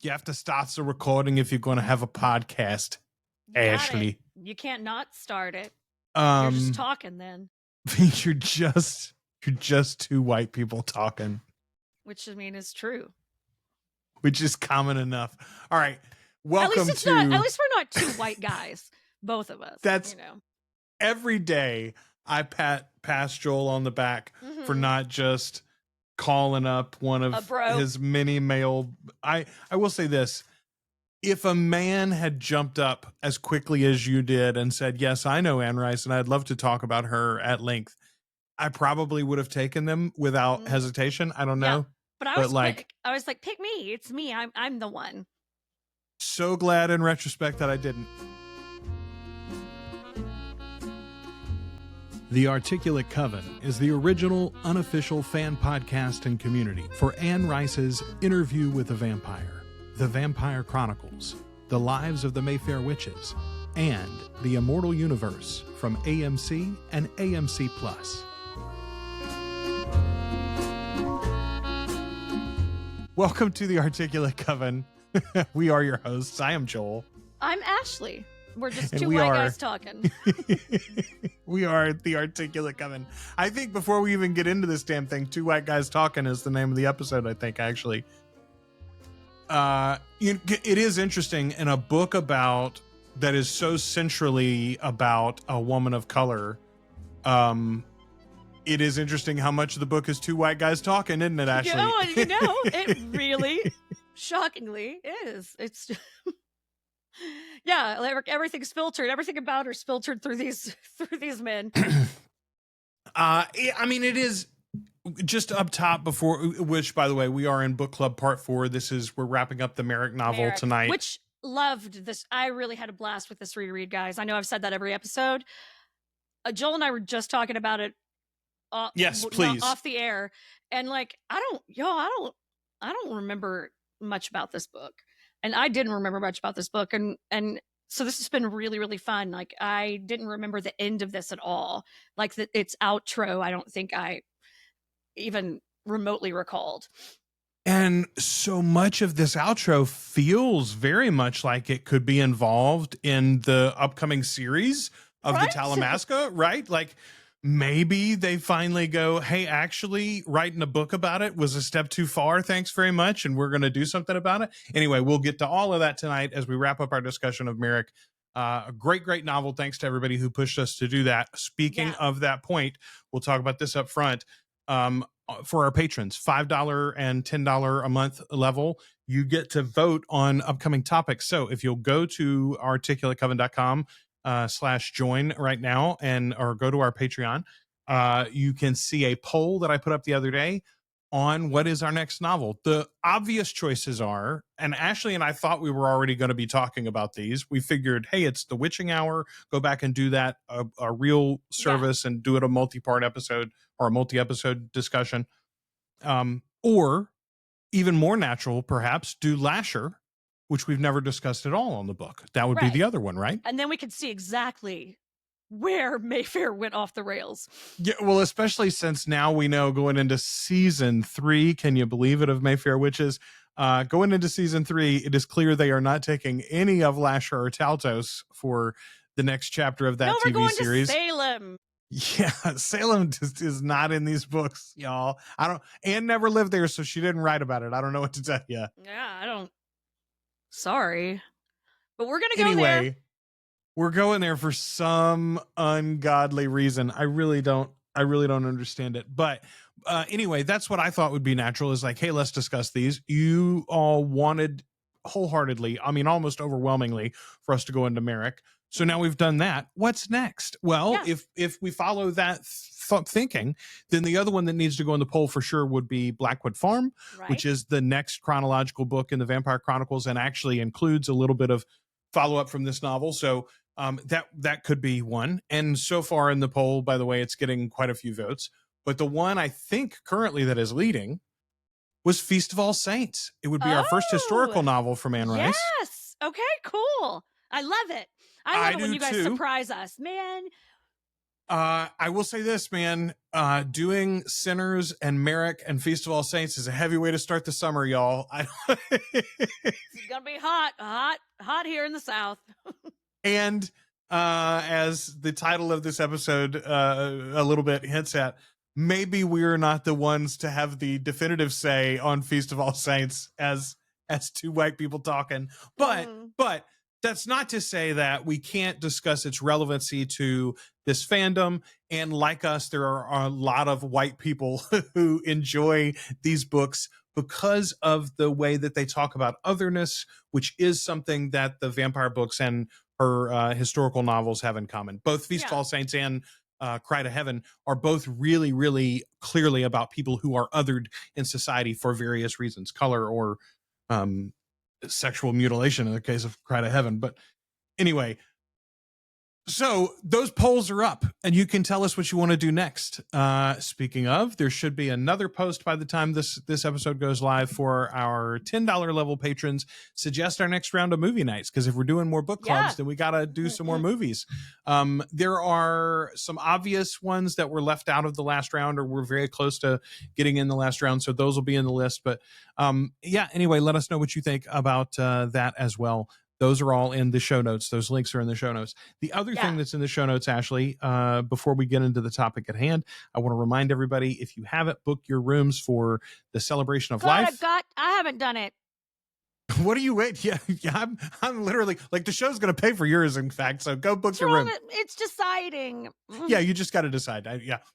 You have to start the recording if you're going to have a podcast, Ashley. You can't not start it. You're just talking then. You're just two white people talking. Which I mean is true. Which is common enough. All right. Welcome at least we're not two white guys. Both of us. That's, every day I pass Joel on the back for not just calling up one of his many male. I will say this. If a man had jumped up as quickly as you did and said, yes, I know Anne Rice and I'd love to talk about her at length, I probably would have taken them without hesitation. I don't know. But I was like, pick me. It's me. I'm the one. So glad in retrospect that I didn't. The Articulate Coven is the original unofficial fan podcast and community for Anne Rice's Interview with the Vampire, The Vampire Chronicles, The Lives of the Mayfair Witches, and the Immortal Universe from AMC and AMC+. Welcome to the Articulate Coven. We are your hosts. I am Joel. I'm Ashley. We're just two white guys talking. We are the Articulate Coven. I think before we even get into this damn thing, Two White Guys Talking is the name of the episode, I think, actually. It is interesting in a book that is so centrally about a woman of color. It is interesting how much of the book is two white guys talking, isn't it, Ashley? It really, shockingly is. It's everything's filtered. Everything about her's filtered through these men. I mean, it is just up top before, which, by the way, we are in book club part 4. We're wrapping up the Merrick novel tonight. Which loved this. I really had a blast with this reread, guys. I know I've said that every episode. Joel and I were just talking about it. Yes, please. Off the air, and like I don't remember much about this book, and I didn't remember much about this book, and so this has been really, really fun. Like I didn't remember the end of this at all. Like its outro, I don't think I even remotely recalled. And so much of this outro feels very much like it could be involved in the upcoming series of the Talamasca, right? Like. Maybe they finally go, hey, actually, writing a book about it was a step too far. Thanks very much. And we're going to do something about it. Anyway, we'll get to all of that tonight as we wrap up our discussion of Merrick. A great novel. Thanks to everybody who pushed us to do that. Speaking of that point, we'll talk about this up front. For our patrons, $5 and $10 a month level, you get to vote on upcoming topics. So if you'll go to articulatecoven.com, /join right now or go to our Patreon, you can see a poll that I put up the other day on what is our next novel. The obvious choices are, and Ashley and I thought we were already going to be talking about these. We figured, hey, it's the Witching Hour, go back and do that a real service and do it a multi-part episode or a multi-episode discussion, or even more natural perhaps do Lasher, which we've never discussed at all on the book. That would be the other one, right? And then we could see exactly where Mayfair went off the rails. Yeah, well, especially since now we know going into season 3, can you believe it, of Mayfair Witches? Going into season 3, it is clear they are not taking any of Lasher or Taltos for the next chapter of that TV series. To Salem. Yeah, Salem just is not in these books, y'all. Anne never lived there, so she didn't write about it. I don't know what to tell you. Yeah, I don't. Sorry, but we're going to go there. We're going there for some ungodly reason. I really don't understand it. But anyway, that's what I thought would be natural, is like, hey, let's discuss these. You all wanted wholeheartedly, I mean, almost overwhelmingly, for us to go into Merrick. So now we've done that. What's next? Well, if we follow that thinking, then the other one that needs to go in the poll for sure would be Blackwood Farm, which is the next chronological book in the Vampire Chronicles and actually includes a little bit of follow-up from this novel. So that could be one. And so far in the poll, by the way, it's getting quite a few votes. But the one I think currently that is leading was Feast of All Saints. It would be our first historical novel from Anne Rice. Yes. Okay, cool. I love it. I love it when you guys surprise us, man. I will say this, man. Doing Sinners and Merrick and Feast of All Saints is a heavy way to start the summer, y'all. It's gonna be hot here in the South. And as the title of this episode a little bit hints at, maybe we're not the ones to have the definitive say on Feast of All Saints as two white people talking. But that's not to say that we can't discuss its relevancy to this fandom. And like us, there are a lot of white people who enjoy these books because of the way that they talk about otherness, which is something that the vampire books and her historical novels have in common. Both Feast of All Saints and Cry to Heaven are both really, really clearly about people who are othered in society for various reasons, color or sexual mutilation in the case of Cry to Heaven. But anyway, so those polls are up and you can tell us what you want to do next. Speaking of, there should be another post by the time this episode goes live for our $10 level patrons. Suggest our next round of movie nights, because if we're doing more book clubs, then we got to do some more movies. There are some obvious ones that were left out of the last round, or we're very close to getting in the last round, so those will be in the list. But anyway, let us know what you think about that as well. Those are all in the show notes. Those links are in the show notes. The other thing that's in the show notes, Ashley, before we get into the topic at hand, I want to remind everybody, if you haven't booked your rooms for the Celebration of Life. I haven't done it. What do you wait? Yeah, I'm literally like, the show's going to pay for yours, in fact. So go book your room. It's deciding. Yeah, you just got to decide.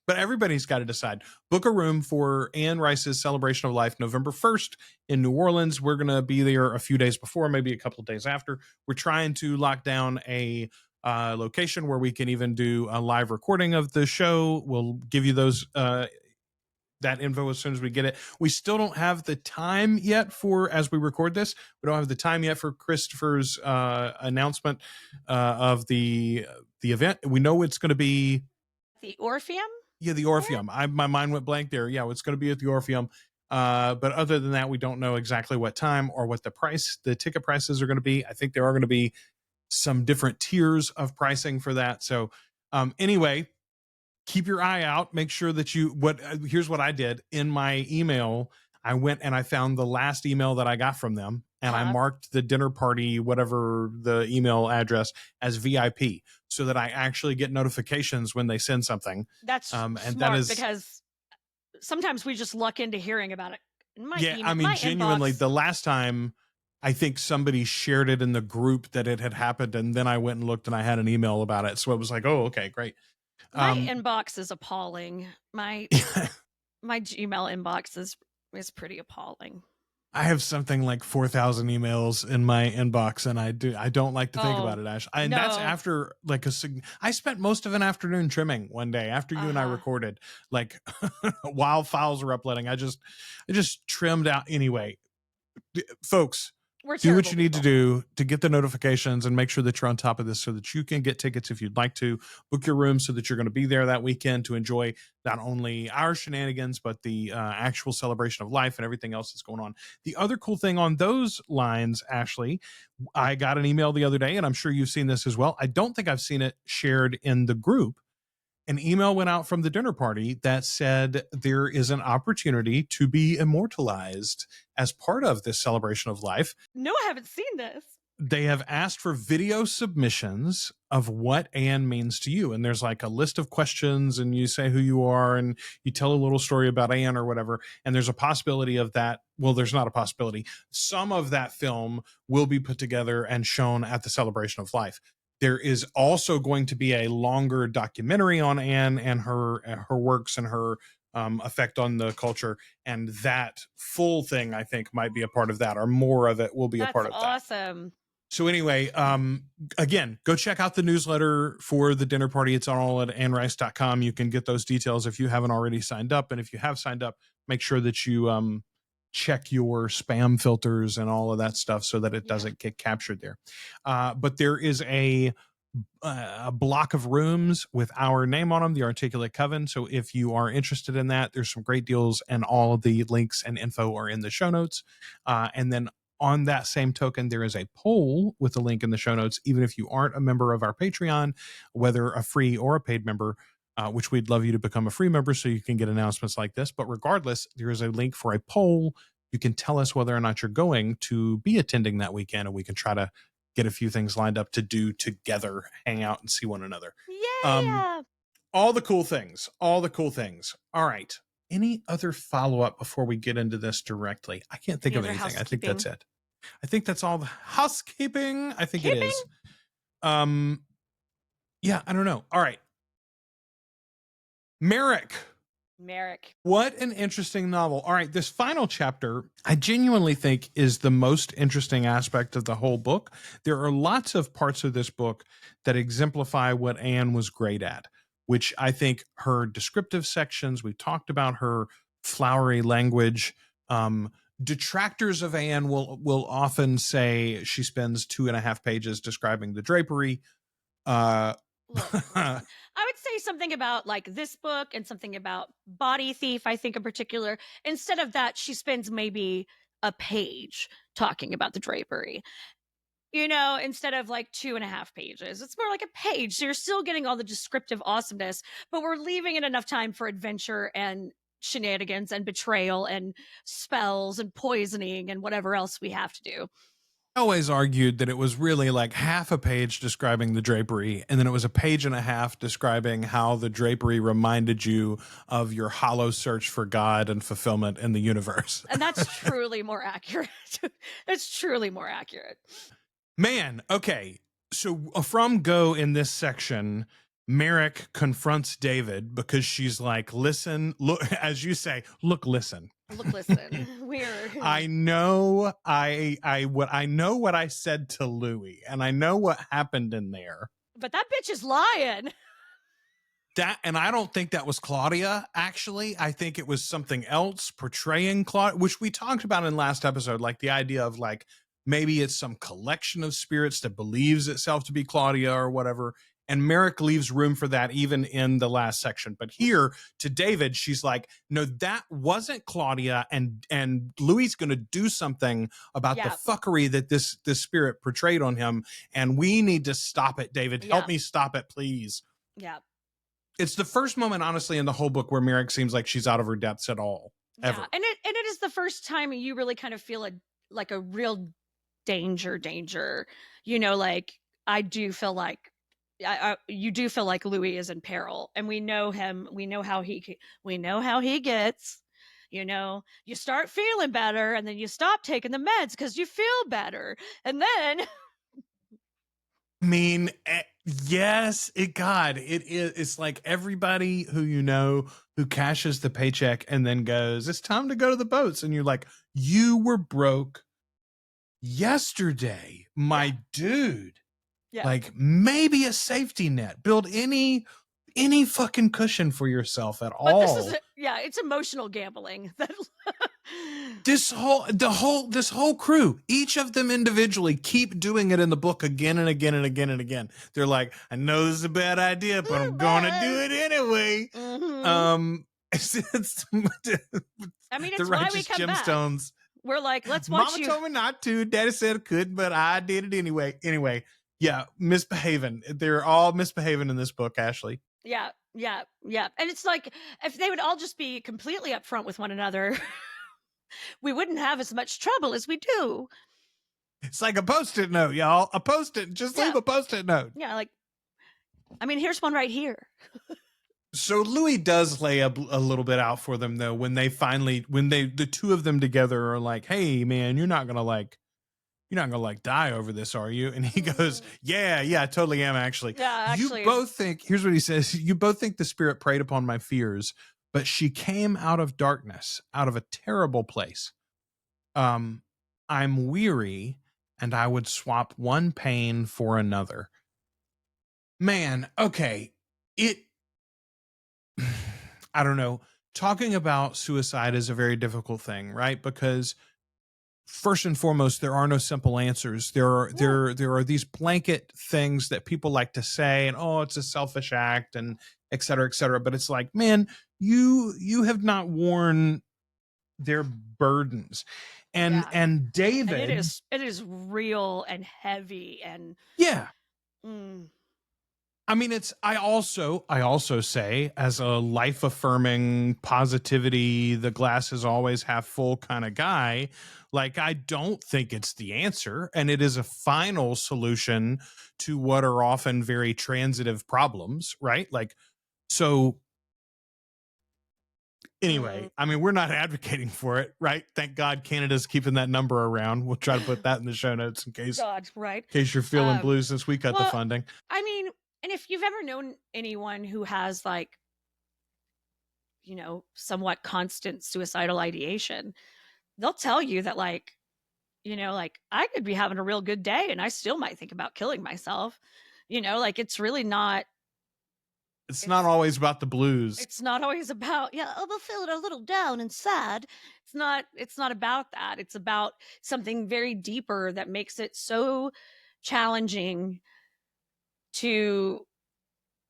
But everybody's got to decide. Book a room for Anne Rice's Celebration of Life, November 1st in New Orleans. We're going to be there a few days before, maybe a couple of days after. We're trying to lock down a location where we can even do a live recording of the show. We'll give you those that info as soon as we get it. We still don't have the time yet for, as we record this, we don't have the time yet for Christopher's announcement of the event. We know it's going to be the Orpheum. Yeah, the Orpheum. My mind went blank there. Yeah, it's going to be at the Orpheum. But other than that, we don't know exactly what time or what the ticket prices are going to be. I think there are going to be some different tiers of pricing for that. So anyway, keep your eye out. Make sure that here's what I did in my email. I went and I found the last email that I got from them, and I marked the dinner party, whatever the email address, as VIP, so that I actually get notifications when they send something. That's smart, that is, because sometimes we just luck into hearing about it. Genuinely, the last time I think somebody shared it in the group that it had happened, and then I went and looked and I had an email about it. So it was like, oh, okay, great. My inbox is appalling. My Gmail inbox is pretty appalling. I have something like 4,000 emails in my inbox, and I don't like to think about it, Ash. And that's after I spent most of an afternoon trimming one day after you and I recorded, like while files were uploading. I just trimmed out. Anyway, folks, do what you need to do to get the notifications and make sure that you're on top of this so that you can get tickets if you'd like to. Book your room so that you're going to be there that weekend to enjoy not only our shenanigans, but the actual Celebration of Life and everything else that's going on. The other cool thing on those lines, Ashley, I got an email the other day, and I'm sure you've seen this as well. I don't think I've seen it shared in the group. An email went out from the dinner party that said there is an opportunity to be immortalized as part of this Celebration of Life. No, I haven't seen this. They have asked for video submissions of what Anne means to you. And there's like a list of questions, and you say who you are, and you tell a little story about Anne or whatever. And there's a possibility of that. Well, there's not a possibility. Some of that film will be put together and shown at the Celebration of Life. There is also going to be a longer documentary on Anne and her works and her effect on the culture, and that full thing, I think, might be a part of that, or more of it will be a part of that. That's awesome. So anyway, again, go check out the newsletter for the dinner party. It's all at annrice.com. You can get those details if you haven't already signed up, and if you have signed up, make sure that you check your spam filters and all of that stuff so that it doesn't get captured there. But there is a block of rooms with our name on them, the Articulate Coven. So if you are interested in that, there's some great deals, and all of the links and info are in the show notes. And then on that same token, there is a poll with a link in the show notes. Even if you aren't a member of our Patreon, whether a free or a paid member, which we'd love you to become a free member so you can get announcements like this. But regardless, there is a link for a poll. You can tell us whether or not you're going to be attending that weekend, and we can try to get a few things lined up to do together, hang out and see one another. Yeah. All the cool things. All right. Any other follow-up before we get into this directly? I can't think of anything. I think that's it. I think that's all the housekeeping. I think it is. Yeah, I don't know. All right. Merrick. What an interesting novel. All right, this final chapter, I genuinely think is the most interesting aspect of the whole book. There are lots of parts of this book that exemplify what Anne was great at, which I think her descriptive sections, we talked about her flowery language. Detractors of Anne will often say she spends 2.5 pages describing the drapery. Look, I would say something about like this book and something about Body Thief, I think in particular. Instead of that, she spends maybe a page talking about the drapery. You know, instead of like 2.5 pages, it's more like a page. So you're still getting all the descriptive awesomeness, but we're leaving it enough time for adventure and shenanigans and betrayal and spells and poisoning and whatever else we have to do. I always argued that it was really like half a page describing the drapery, and then it was a page and a half describing how the drapery reminded you of your hollow search for God and fulfillment in the universe. And that's truly more accurate. It's truly more accurate. Man, okay. So from Go in this section, Merrick confronts David because she's like, listen, look, as you say, listen. Weird. I know what I said to Louis, and I know what happened in there. But that bitch is lying. And I don't think that was Claudia, actually. I think it was something else portraying Claudia, which we talked about in last episode, like the idea of like maybe it's some collection of spirits that believes itself to be Claudia or whatever. And Merrick leaves room for that even in the last section. But here to David, she's like, no, that wasn't Claudia. And Louis going to do something about the fuckery that this spirit portrayed on him. And we need to stop it, David. Help me stop it, please. Yeah. It's the first moment, honestly, in the whole book where Merrick seems like she's out of her depths at all. Ever. Yeah. And it is the first time you really kind of feel like a real danger. You know, like I do feel like you do feel like Louis is in peril, and we know him. We know how he gets. You know, you start feeling better, and then you stop taking the meds because you feel better, and then. I mean, yes, God, it is. It's like everybody who you know who cashes the paycheck and then goes, "It's time to go to the boats," and you're like, "You were broke yesterday, my dude." Yeah. Like maybe a safety net. Build any fucking cushion for yourself at all. But this is it's emotional gambling. This whole crew, each of them individually, keep doing it in the book again and again and again and again. They're like, I know this is a bad idea, but I'm gonna do it anyway. Mm-hmm. It's I mean, it's why we come gemstones. Back. We're like, let's watch Mama told me not to. Daddy said I could, but I did it anyway. Yeah, misbehaving. They're all misbehaving in this book, Ashley. Yeah. And it's like, if they would all just be completely upfront with one another, we wouldn't have as much trouble as we do. It's like a Post-it note, y'all. A Post-it. Just leave a Post-it note. Yeah, like, I mean, here's one right here. So Louis does lay a little bit out for them, though, when the two of them together are like, hey, man, you're not going to die over this, are you? And he goes, yeah, I totally am, actually. Yeah, actually. You both think, here's what he says, you both think the spirit preyed upon my fears, but she came out of darkness, out of a terrible place. I'm weary, and I would swap one pain for another. Man, okay. I don't know. Talking about suicide is a very difficult thing, right? Because first and foremost, there are no simple answers. There are these blanket things that people like to say, and it's a selfish act, and et cetera, et cetera. But it's like, man, you have not worn their burdens, and David, and it is real and heavy and yeah. I mean, I also say, as a life affirming positivity, the glass is always half full kind of guy, like, I don't think it's the answer, and it is a final solution to what are often very transitive problems, right? Like, so anyway, I mean, we're not advocating for it, right? Thank God Canada's keeping that number around. We'll try to put that in the show notes in case you're feeling blue, since we cut the funding. I mean, and if you've ever known anyone who has, like, you know, somewhat constant suicidal ideation, they'll tell you that, like, you know, like, I could be having a real good day and I still might think about killing myself. You know, like, it's really not. It's not always about the blues. It's not always about, yeah, oh, we're feeling a little down and sad. It's not about that. It's about something very deeper that makes it so challenging to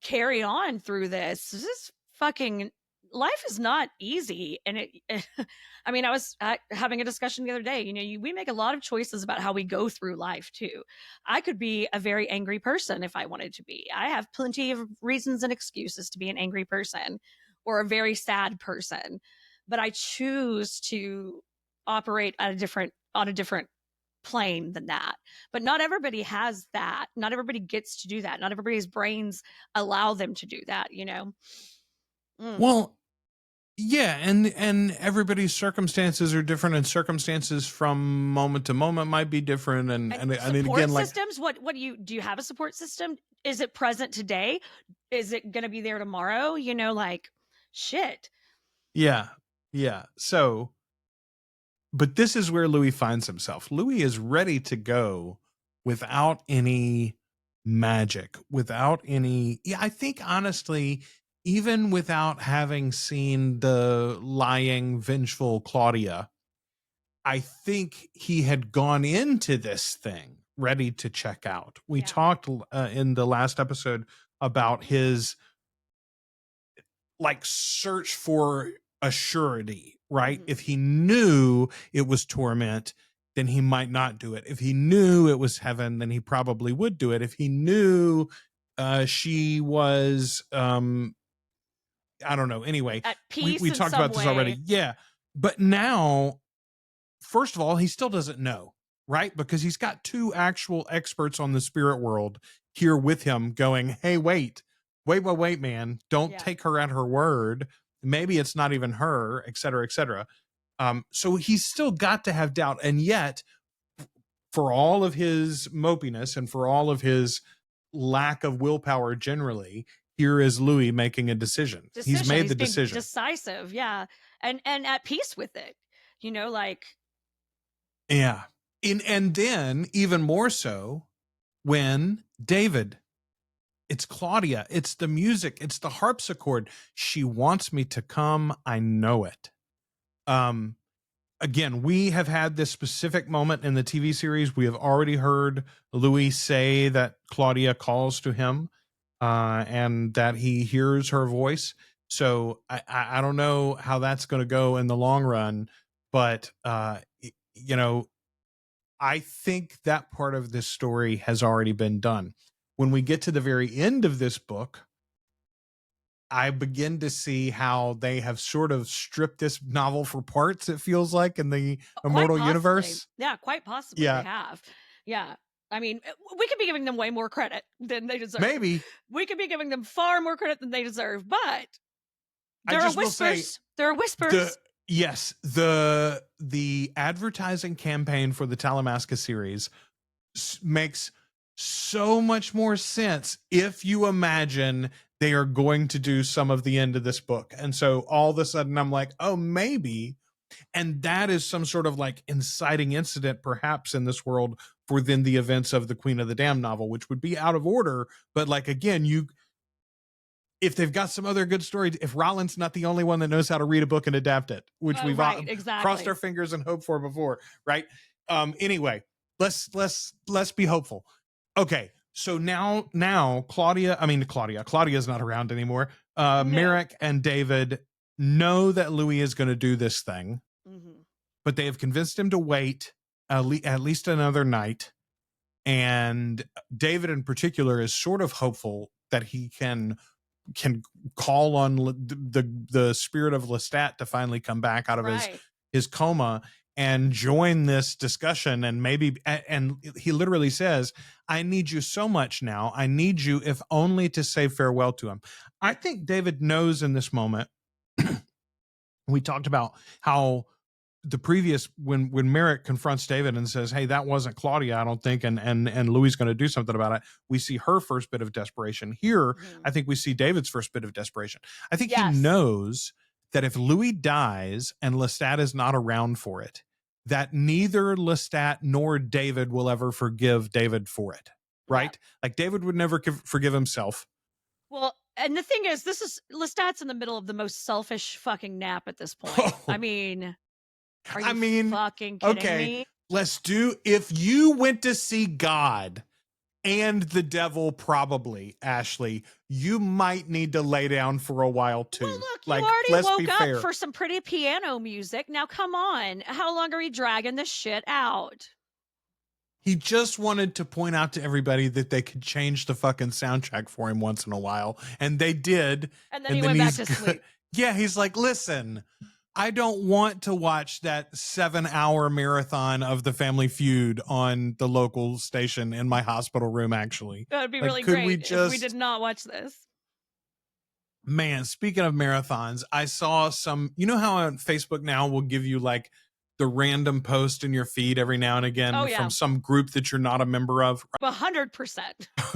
carry on through this. This is fucking life is not easy. And I mean, I was having a discussion the other day. You know, we make a lot of choices about how we go through life too. I could be a very angry person if I wanted to be. I have plenty of reasons and excuses to be an angry person or a very sad person, but I choose to operate at on a different plane than that. But not everybody has that. Not everybody gets to do that. Not everybody's brains allow them to do that, you know? Well, yeah, and everybody's circumstances are different, and circumstances from moment to moment might be different. And support again, like, systems, what do you have a support system? Is it present today? Is it going to be there tomorrow? You know, like, shit. Yeah. So, but this is where Louis finds himself. Louis is ready to go without any magic, without any. Yeah, I think honestly, even without having seen the lying, vengeful Claudia, I think he had gone into this thing ready to check out. We talked in the last episode about his, like, search for a surety, right? If he knew it was torment, then he might not do it. If he knew it was heaven, then he probably would do it. If he knew she was I don't know. Anyway, at peace, we talked about this already. Yeah. But now, first of all, he still doesn't know, right? Because he's got two actual experts on the spirit world here with him going, hey, wait, man. Don't take her at her word. Maybe it's not even her, et cetera, et cetera. So he's still got to have doubt. And yet, for all of his mopiness and for all of his lack of willpower generally, here is Louis making a decision. He's made the decision. Decisive, yeah. And at peace with it. You know, like. Yeah. And then even more so when David, it's Claudia, it's the music, it's the harpsichord. She wants me to come. I know it. Again, we have had this specific moment in the TV series. We have already heard Louis say that Claudia calls to him and that he hears her voice. So I don't know how that's going to go in the long run, but you know, I think that part of this story has already been done. When we get to the very end of this book, I begin to see how they have sort of stripped this novel for parts, it feels like, in the Immortal universe. Yeah, quite possibly they have. Yeah. I mean, we could be giving them way more credit than they deserve. Maybe. We could be giving them far more credit than they deserve, but there are whispers. There are whispers. Yes, the advertising campaign for the Talamasca series makes so much more sense if you imagine they are going to do some of the end of this book. And so all of a sudden I'm like, oh, maybe. And that is some sort of like inciting incident perhaps in this world for then the events of the Queen of the Damned novel, which would be out of order. But like, again, if they've got some other good stories, if Rowland's not the only one that knows how to read a book and adapt it, which we've crossed our fingers and hoped for before, right? Anyway, let's be hopeful. Okay, so now Claudia's not around anymore. No. Merrick and David know that Louis is going to do this thing, but they have convinced him to wait at least another night. And David in particular is sort of hopeful that he can call on the spirit of Lestat to finally come back out of his coma and join this discussion. And maybe, and he literally says, I need you so much now. I need you, if only to say farewell to him. I think David knows in this moment. We talked about how the previous, when Merrick confronts David and says, hey, that wasn't Claudia, I don't think, and Louis going to do something about it, we see her first bit of desperation. Here, I think we see David's first bit of desperation. I think he knows that if Louis dies and Lestat is not around for it, that neither Lestat nor David will ever forgive David for it, right? Like David would never forgive himself. Well, and the thing is, Lestat's in the middle of the most selfish fucking nap at this point. Oh. I mean, are you fucking kidding me? Let's do, if you went to see God and the devil, probably, Ashley, you might need to lay down for a while too. Well, look, you already woke up for some pretty piano music. Now, come on. How long are we dragging this shit out? He just wanted to point out to everybody that they could change the fucking soundtrack for him once in a while. And they did. And then he went back to sleep. Yeah, he's like, listen, I don't want to watch that 7-hour marathon of the Family Feud on the local station in my hospital room, actually. That would be really great if we did not watch this. Man, speaking of marathons, I saw some, you know how on Facebook now will give you like the random post in your feed every now and again from some group that you're not a member of? 100%.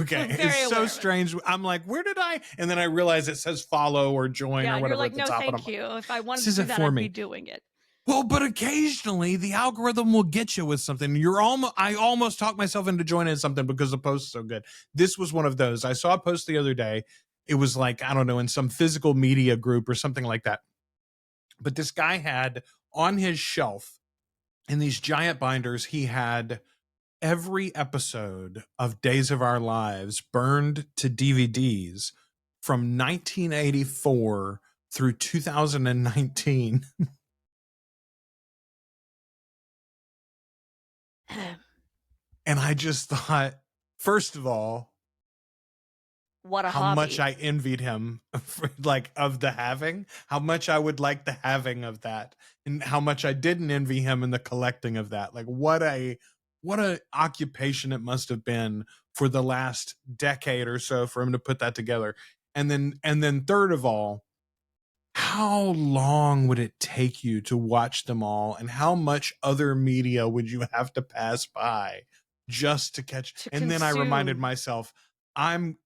Okay. It's so strange. I'm like, where did I? And then I realize it says follow or join or whatever. You're like, at the no, top. thank you. If I wanted to do that, I'd be doing it. Well, but occasionally the algorithm will get you with something. I almost talked myself into joining something because the post is so good. This was one of those. I saw a post the other day. It was like, I don't know, in some physical media group or something like that. But this guy had on his shelf in these giant binders, he had every episode of Days of Our Lives burned to DVDs from 1984 through 2019. And I just thought, first of all, what a how hobby. much I envied him, like, of the having, how much I would like the having of that, and how much I didn't envy him in the collecting of that. Like, what a occupation it must have been for the last decade or so for him to put that together. And then third of all, how long would it take you to watch them all, and how much other media would you have to pass by just to catch? And then I reminded myself, I'm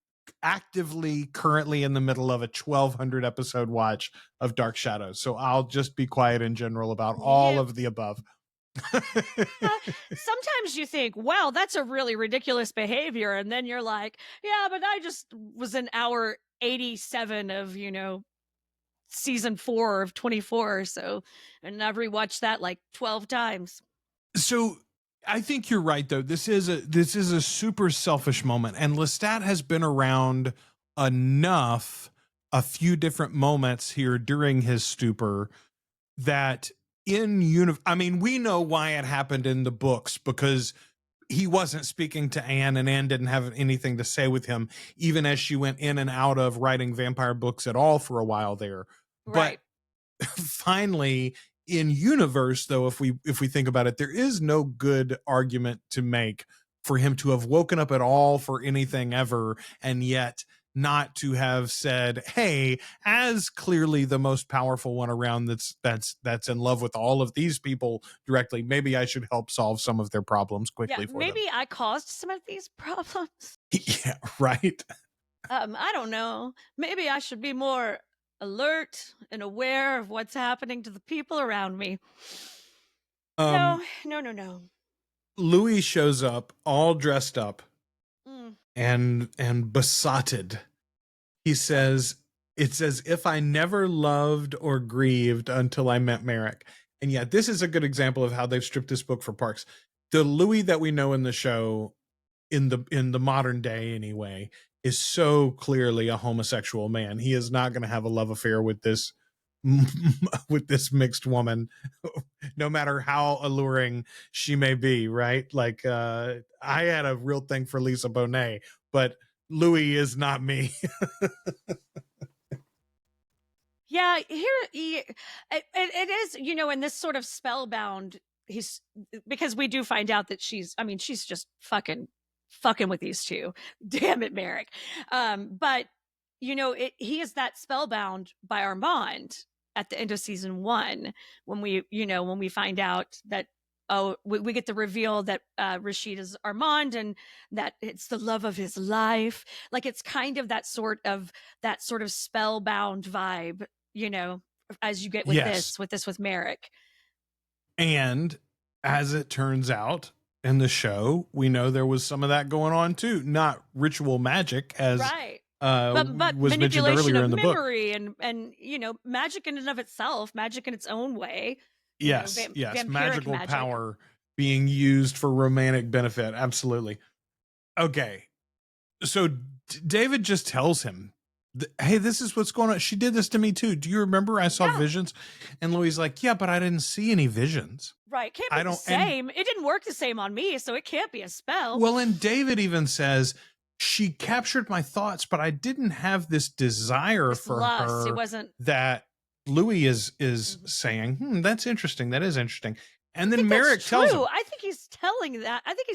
actively currently in the middle of a 1,200 episode watch of Dark Shadows, so I'll just be quiet in general about all of the above. Sometimes you think, wow, that's a really ridiculous behavior, and then you're like, yeah, but I just was in hour 87 of, season 4 of 24, so, and I've rewatched that like 12 times. So I think you're right, though. This is a super selfish moment, and Lestat has been around enough, a few different moments here during his stupor, that I mean, we know why it happened in the books, because he wasn't speaking to Anne, and Anne didn't have anything to say with him, even as she went in and out of writing vampire books at all for a while there. Right. But finally, in universe, though, if we think about it, there is no good argument to make for him to have woken up at all for anything ever, and yet not to have said, hey, as clearly the most powerful one around that's in love with all of these people directly, maybe I should help solve some of their problems quickly for them. Maybe I caused some of these problems. Yeah, right. I don't know. Maybe I should be more alert and aware of what's happening to the people around me. No. Louis shows up all dressed up and besotted. He says, it's as if I never loved or grieved until I met Merrick. And yet this is a good example of how they've stripped this book for Parks. The Louis that we know in the show, in the modern day anyway, is so clearly a homosexual man. He is not going to have a love affair with this mixed woman, no matter how alluring she may be, right? Like, I had a real thing for Lisa Bonet, but Louis is not me. Yeah, it is, in this sort of spellbound, because we do find out that she's just fucking with these two. Damn it, Merrick. But he is that spellbound by Armand at the end of season 1, when we find out that, we get the reveal that Rashid is Armand, and that it's the love of his life. Like, it's kind of that sort of spellbound vibe, as you get with Yes. with Merrick. And as it turns out in the show, we know there was some of that going on too. Not ritual magic, as Right. but was mentioned earlier in the book. And magic in and of itself, magic in its own way. Yes, magical power being used for romantic benefit. Absolutely. Okay. So David just tells him, hey, this is what's going on. She did this to me too. Do you remember I saw visions? And Louis is like, yeah, but I didn't see any visions. Right. Can't be the same. It didn't work the same on me, so it can't be a spell. Well, and David even says, she captured my thoughts, but I didn't have this desire for lust. her. It wasn't that Louis is saying, that's interesting. That is interesting. And then Merrick tells him. I think he's telling that. I think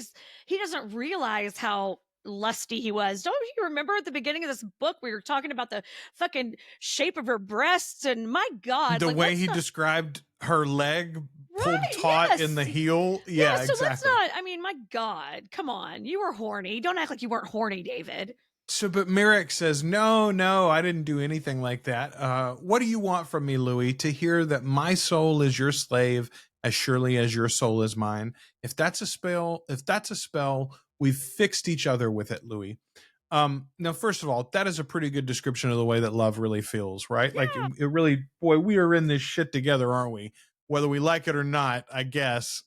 he doesn't realize how lusty he was. Don't you remember at the beginning of this book, we were talking about the fucking shape of her breasts, and my God. The way he described her leg pulled taut in the heel. Yeah, so exactly. Let's not, my God, come on. You were horny. Don't act like you weren't horny, David. So, but Merrick says, no, I didn't do anything like that. What do you want from me, Louis? To hear that my soul is your slave as surely as your soul is mine. If that's a spell, we've fixed each other with it, Louis. Now, first of all, that is a pretty good description of the way that love really feels, right? Yeah. Like it really, boy, we are in this shit together, aren't we? Whether we like it or not, I guess,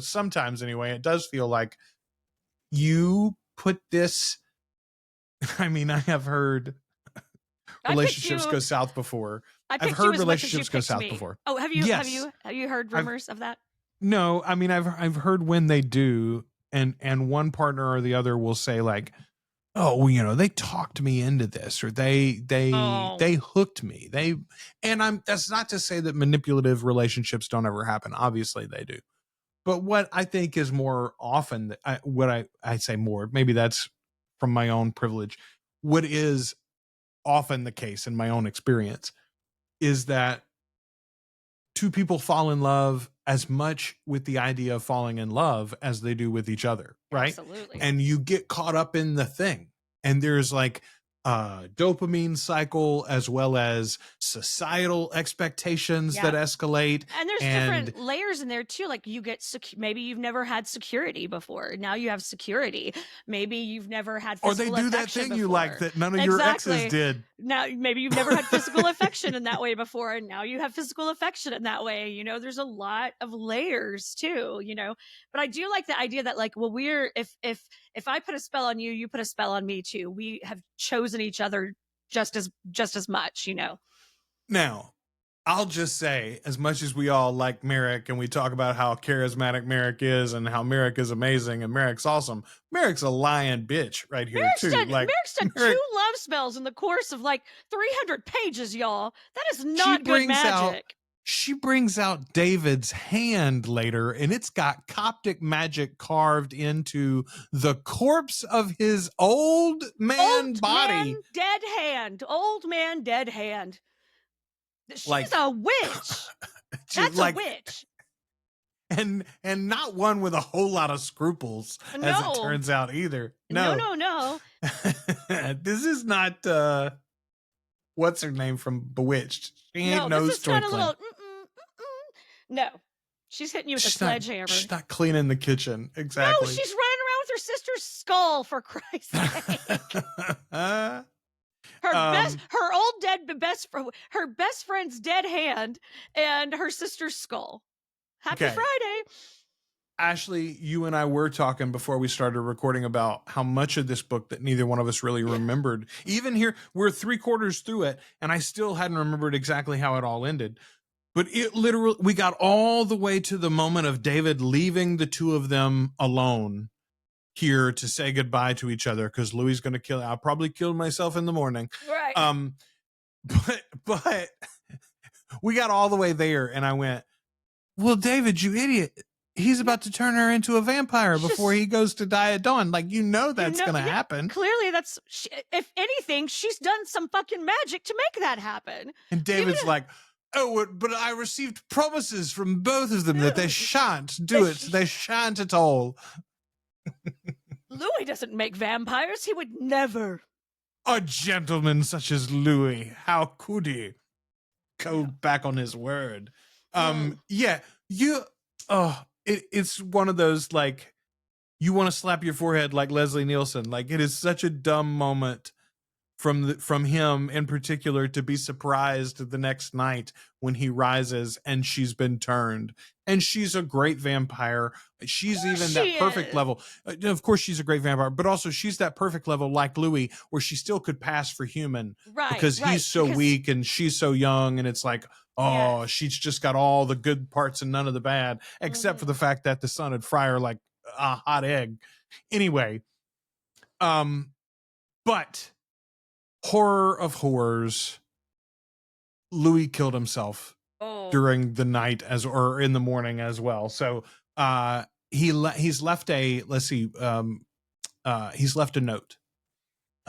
sometimes anyway, it does feel like you put this. I have heard relationships go south before. I've heard relationships go south before. Oh, have you? Yes. Have you heard rumors of that? No, I've heard when they do, and one partner or the other will say like, oh, well, they talked me into this, or they hooked me. That's not to say that manipulative relationships don't ever happen. Obviously they do. But what I think is more often, I say more, maybe that's from my own privilege, what is often the case in my own experience is that two people fall in love as much with the idea of falling in love as they do with each other, right? Absolutely. And you get caught up in the thing. And there's like a dopamine cycle as well as societal expectations that escalate. And there's different layers in there too. Like you get, maybe you've never had security before. Now you have security. Maybe you've never had physical affection. Or they do that thing before. You like that none of your exes did. Now, maybe you've never had physical affection in that way before. And now you have physical affection in that way. There's a lot of layers too, but I do like the idea that like, well, if I put a spell on you, you put a spell on me too. We have chosen each other just as much, Now, I'll just say, as much as we all like Merrick and we talk about how charismatic Merrick is and how Merrick is amazing and Merrick's awesome, Merrick's a lying bitch right here too. Merrick's done 2 love spells in the course of like 300 pages, y'all. That is not good magic. She brings out David's hand later, and it's got Coptic magic carved into the corpse of his old man body. Dead hand. Old man, dead hand. She's a witch. That's a witch. And not one with a whole lot of scruples, as it turns out either. No. This is not what's her name from Bewitched. She ain't no story. No, she's hitting you with a sledgehammer. She's not cleaning the kitchen. Exactly. No, she's running around with her sister's skull, for Christ's sake. Her old dead her best friend's dead hand and her sister's skull. Happy Friday. Ashley, you and I were talking before we started recording about how much of this book that neither one of us really remembered. Even here, we're 3/4 through it, and I still hadn't remembered exactly how it all ended. But it literally, we got all the way to the moment of David leaving the two of them alone here to say goodbye to each other because Louis going to kill. I'll probably kill myself in the morning. Right. But we got all the way there, and I went, well, David, you idiot. He's about to turn her into a vampire before he goes to die at dawn. Like, that's going to happen. Clearly, if anything, she's done some fucking magic to make that happen. And David's like, oh, but I received promises from both of them that they shan't do it. They shan't at all. Louis doesn't make vampires. He would never. A gentleman such as Louis, how could he go back on his word? It's one of those, like, you want to slap your forehead like Leslie Nielsen. Like, it is such a dumb moment from him in particular to be surprised the next night when he rises and she's been turned. And she's a great vampire. She's even that perfect level. Of course, she's a great vampire, but also she's that perfect level like Louis, where she still could pass for human. Right. Because he's so weak and she's so young. And it's like, she's just got all the good parts and none of the bad, except for the fact that the sun would fry her like a hot egg. Anyway, but horror of horrors, Louis killed himself during the night or in the morning as well. So he's left a he's left a note.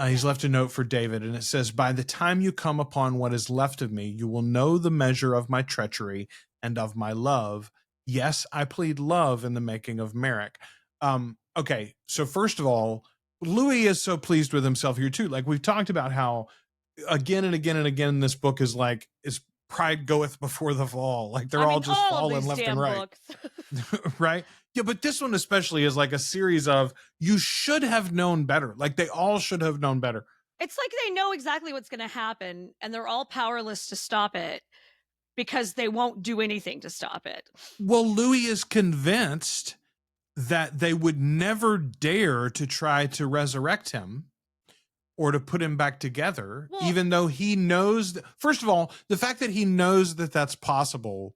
He's left a note for David, and it says, by the time you come upon what is left of me, you will know the measure of my treachery and of my love. Yes, I plead love in the making of Merrick. Okay, so first of all, Louis is so pleased with himself here too. Like, we've talked about how again and again and again this book is pride goeth before the fall. Like, they're all just falling left and right. Right? Yeah, but this one especially is like a series of, you should have known better. Like, they all should have known better. It's like they know exactly what's going to happen, and they're all powerless to stop it because they won't do anything to stop it. Well, Louis is convinced that they would never dare to try to resurrect him or to put him back together, even though he knows first of all, the fact that he knows that that's possible,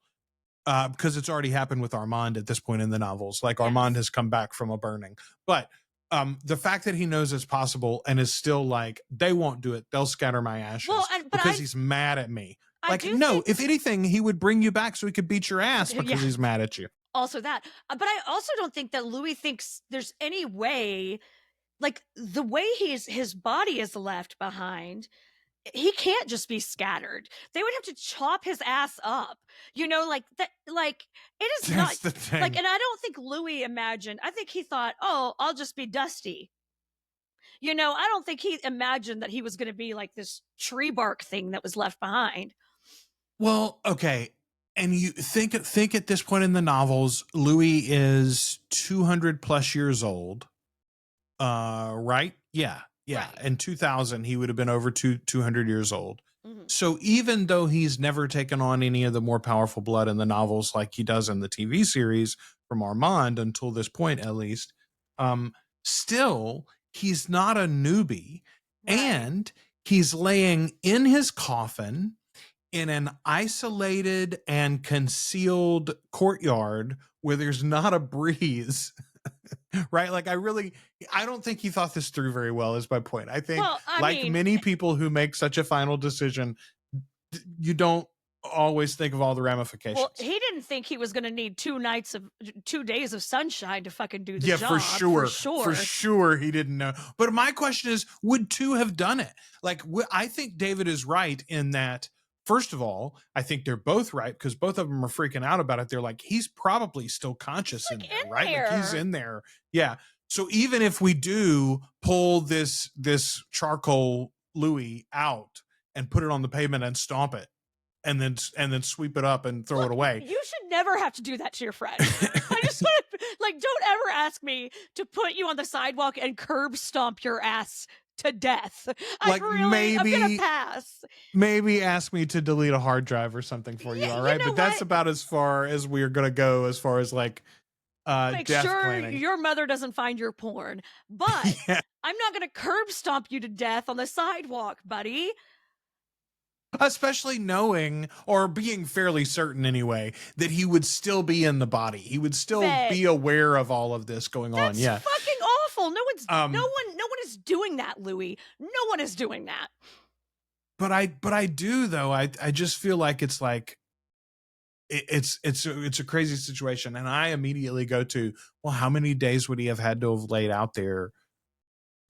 because it's already happened with Armand at this point in the novels. Like, Armand has come back from a burning, but the fact that he knows it's possible and is still like, they won't do it, they'll scatter my ashes, because he's mad at me. Like, no, if anything, he would bring you back so he could beat your ass because he's mad at you. Also that, but I also don't think that Louis thinks there's any way, like, the way his body is left behind, he can't just be scattered. They would have to chop his ass up, like that. Like, it is That's not the thing. like, and I don't think Louis imagined. I think he thought, oh, I'll just be dusty. I don't think he imagined that he was going to be like this tree bark thing that was left behind. Well, okay. And you think at this point in the novels, Louis is 200 plus years old. Right? Yeah. Right. In 2000, he would have been over 200 years old. Mm-hmm. So even though he's never taken on any of the more powerful blood in the novels like he does in the TV series from Armand until this point, at least, still, he's not a newbie. Right. And he's laying in his coffin in an isolated and concealed courtyard where there's not a breeze. Right? Like, I don't think he thought this through very well, is my point. I think, many people who make such a final decision, you don't always think of all the ramifications. Well, he didn't think he was going to need 2 days of sunshine to fucking do the job. Yeah, for sure he didn't know. But my question is, would 2 have done it? Like, I think David is right in that. First of all, I think they're both right, because both of them are freaking out about it. They're like, he's probably still conscious in there, right? Like, he's in there. Yeah. So even if we do pull this charcoal Louis out and put it on the pavement and stomp it and then sweep it up and throw it away. You should never have to do that to your friend. I just want to, don't ever ask me to put you on the sidewalk and curb stomp your ass to death. I'm gonna pass. Maybe ask me to delete a hard drive or something for you, all right? But that's about as far as we're gonna go as far as make death sure planning. Your mother doesn't find your porn. But I'm not gonna curb stomp you to death on the sidewalk, buddy. Especially knowing, or being fairly certain anyway, that he would still be in the body. He would still be aware of all of this going on. Yeah. Fucking awful. No one is doing that, Louis. No one is doing that. But I do though. I just feel like it's a crazy situation, and I immediately go to, well, how many days would he have had to have laid out there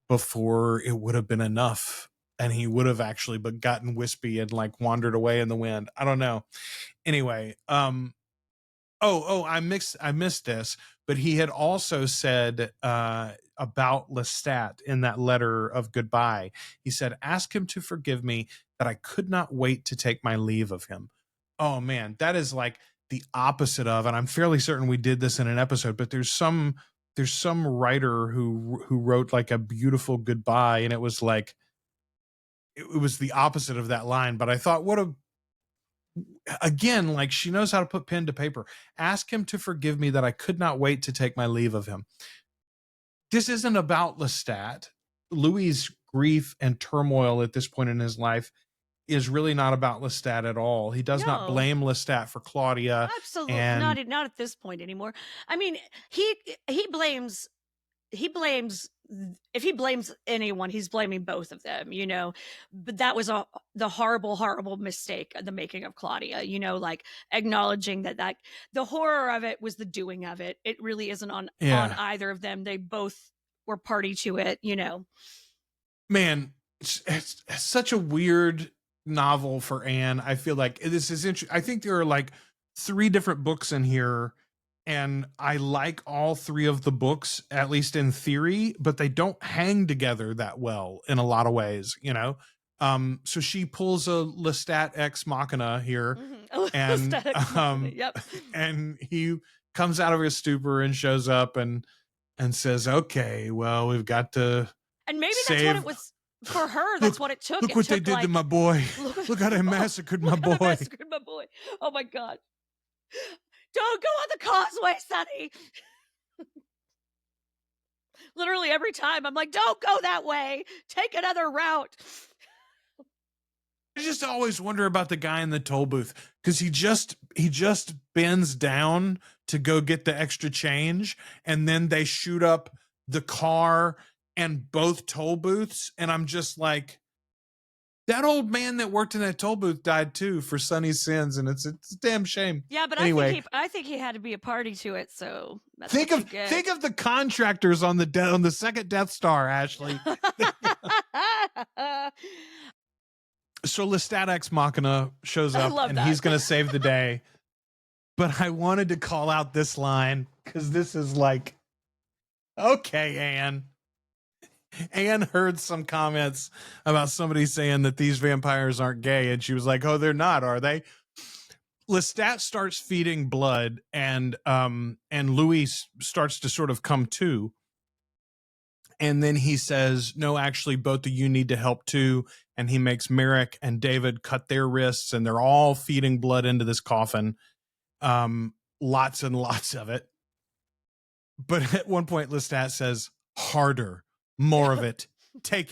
before it would have been enough, and he would have actually but gotten wispy and like wandered away in the wind? I don't know. Anyway, I missed this, but he had also said about Lestat in that letter of goodbye. He said, "Ask him to forgive me that I could not wait to take my leave of him." Oh man, that is like the opposite of, and I'm fairly certain we did this in an episode, but there's some writer who wrote like a beautiful goodbye, and it was like it was the opposite of that line. But I thought, again, like, she knows how to put pen to paper. Ask him to forgive me that I could not wait to take my leave of him. This isn't about Lestat. Louis's grief and turmoil at this point in his life is really not about Lestat at all. He does not blame Lestat for Claudia. Absolutely not at this point anymore. I mean, he blames if he blames anyone, he's blaming both of them, you know. But that was the horrible mistake of the making of Claudia, you know, like acknowledging that the horror of it was the doing of it. It really isn't on either of them. They both were party to it, you know. Man, it's such a weird novel for Anne. I feel like this is interesting. I think there are like 3 different books in here, and I like all 3 of the books, at least in theory, but they don't hang together that well in a lot of ways, you know. So she pulls a Lestat ex machina here, and yep. and he comes out of his stupor and shows up and says, "Okay, well, we've got to." And maybe that's what it was for her. That's what it took. Look what they did to my boy. Look how they massacred my boy. Oh my God. Don't go on the causeway, Sonny. Literally every time I'm like, don't go that way. Take another route. I just always wonder about the guy in the toll booth, because he just bends down to go get the extra change, and then they shoot up the car and both toll booths, and I'm just like, that old man that worked in that toll booth died too for Sonny's sins, and it's a damn shame. Yeah, but anyway, I think he had to be a party to it. So that's think of the contractors on the second Death Star, Ashley. So Lestat ex machina shows up, and he's going to save the day. But I wanted to call out this line, because this is like, okay, Anne. Anne heard some comments about somebody saying that these vampires aren't gay, and she was like, "Oh, they're not, are they?" Lestat starts feeding blood, and Louis starts to sort of come to. And then he says, "No, actually, both of you need to help too." And he makes Merrick and David cut their wrists, and they're all feeding blood into this coffin. Lots and lots of it. But at one point, Lestat says, "Harder, more of it. Take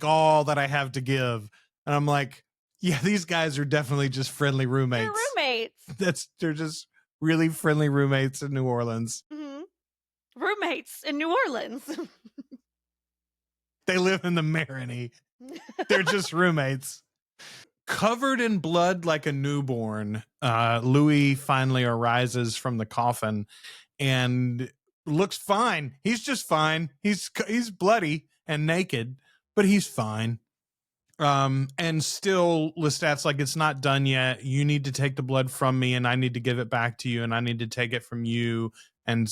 all that I have to give." And I'm like, yeah, these guys are definitely just friendly roommates. They're roommates. They're just really friendly roommates in New Orleans. Mm-hmm. Roommates in New Orleans. They live in the Marigny. They're just roommates. Covered in blood like a newborn, Louis finally arises from the coffin and looks fine. He's just fine. He's bloody and naked, but he's fine. And still Lestat's like, "It's not done yet. You need to take the blood from me, and I need to give it back to you, and I need to take it from you, and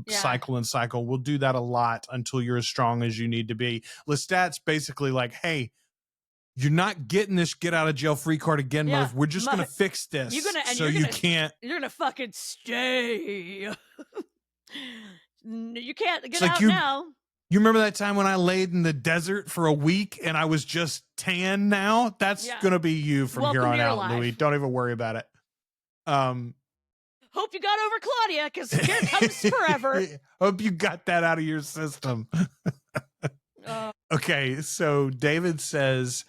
cycle and cycle. We'll do that a lot until you're as strong as you need to be." Lestat's basically like, "Hey, you're not getting this get out of jail free card again, Murph. We're just gonna fix this. You can't. You're gonna fucking stay. You can't get out now." You remember that time when I laid in the desert for a week and I was just tan now? That's going to be you from here on out, Louis. Don't even worry about it. Hope you got over Claudia, because here comes forever. Hope you got that out of your system. Okay, so David says,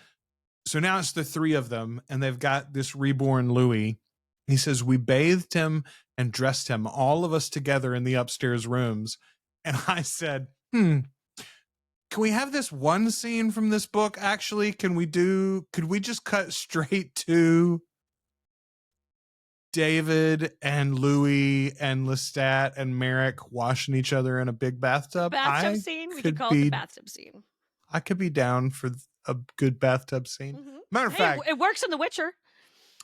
so now it's the 3 of them, and they've got this reborn Louis. He says, "We bathed him and dressed him, all of us together in the upstairs rooms." And I said, Can we have this one scene from this book? Actually, could we just cut straight to David and Louis and Lestat and Merrick washing each other in a big bathtub? Bathtub scene? We could call it the bathtub scene. I could be down for a good bathtub scene. Mm-hmm. Matter of fact, it works in The Witcher.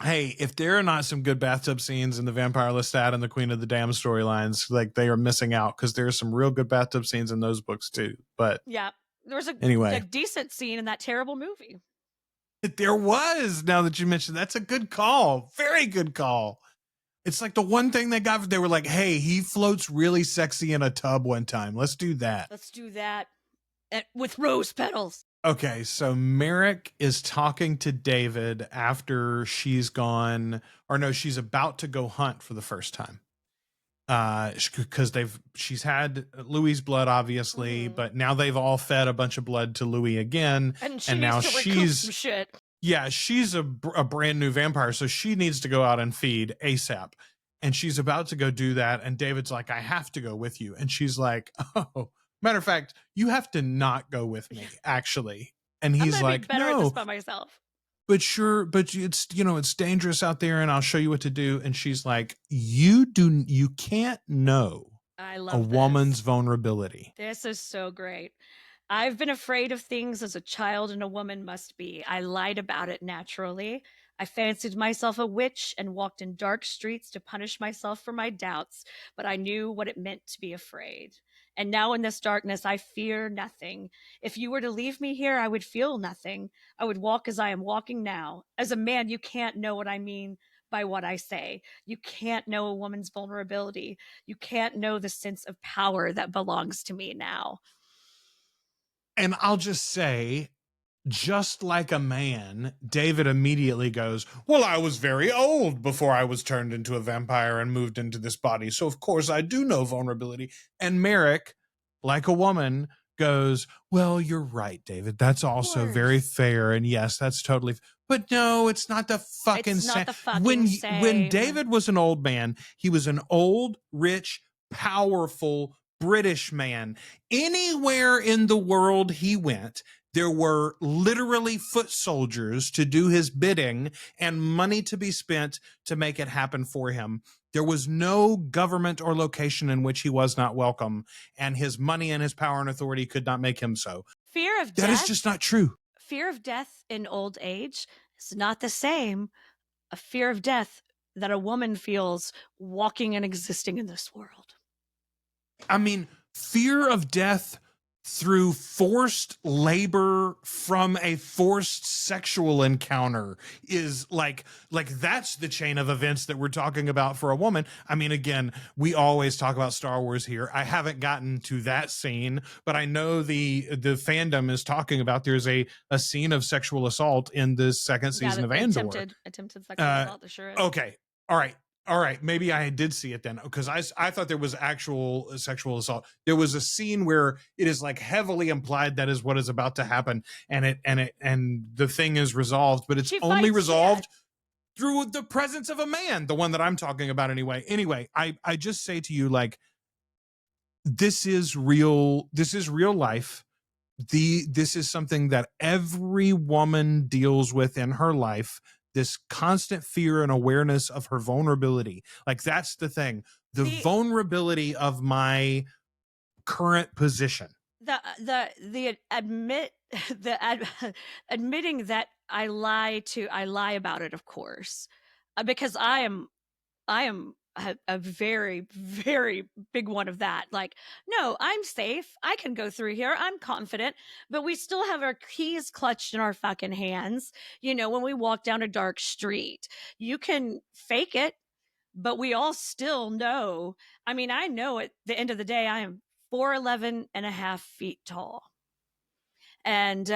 Hey, if there are not some good bathtub scenes in the Vampire Lestat and the Queen of the Damned storylines, like they are missing out, because there's some real good bathtub scenes in those books too. But yeah, there was anyway, a decent scene in that terrible movie. There was. Now that you mentioned, that's a good call. Very good call. It's like the one thing they got. They were like, "Hey, he floats really sexy in a tub one time. Let's do that. Let's do that with rose petals." Okay, so Merrick is talking to David after she's gone, or no, she's about to go hunt for the first time. Because she's had Louis's blood, obviously, but now they've all fed a bunch of blood to Louis again, and now she's some shit. Yeah, she's a brand new vampire, so she needs to go out and feed ASAP. And she's about to go do that, and David's like, "I have to go with you," and she's like, "Oh." Matter of fact, you have to not go with me, actually. And he's like, be better "No, at this by myself." But it's dangerous out there, and I'll show you what to do." And she's like, you can't know woman's vulnerability. This is so great. I've been afraid of things as a child, and a woman must be. I lied about it naturally. I fancied myself a witch and walked in dark streets to punish myself for my doubts, but I knew what it meant to be afraid. And now in this darkness, I fear nothing. If you were to leave me here, I would feel nothing. I would walk as I am walking now. As a man, you can't know what I mean by what I say. You can't know a woman's vulnerability. You can't know the sense of power that belongs to me now. And I'll just say, just like a man, David immediately goes, "Well, I was very old before I was turned into a vampire and moved into this body, so of course I do know vulnerability." And Merrick, like a woman, goes, "Well, you're right, David. That's also very fair. And yes, that's totally but no, it's not the fucking same." When David was an old man, he was an old, rich, powerful British man. Anywhere in the world he went, there were literally foot soldiers to do his bidding and money to be spent to make it happen for him. There was no government or location in which he was not welcome, and his money and his power and authority could not make him so. Fear of death. That is just not true. Fear of death in old age is not the same. A fear of death that a woman feels walking and existing in this world. I mean, fear of death through forced labor from a forced sexual encounter is like that's the chain of events that we're talking about for a woman. I mean, again, we always talk about Star Wars here. I haven't gotten to that scene, but I know the fandom is talking about there's a scene of sexual assault in the second season of Andor. Attempted sexual assault, there sure is. Okay. All right, maybe I did see it then, because I thought there was actual sexual assault. There was a scene where it is like heavily implied that is what is about to happen, and the thing is resolved, but it's only resolved through the presence of a man, the one that I'm talking about anyway. Anyway, I just say to you, like, this is real life. This is something that every woman deals with in her life. This constant fear and awareness of her vulnerability. Like, that's the thing. The vulnerability of my current position. Admitting that I lie about it, of course, because I am a very, very big one of that. Like, no, I'm safe. I can go through here. I'm confident, but we still have our keys clutched in our fucking hands. You know, when we walk down a dark street, you can fake it, but we all still know. I mean, I know at the end of the day, I am 4'11 and a half feet tall. And,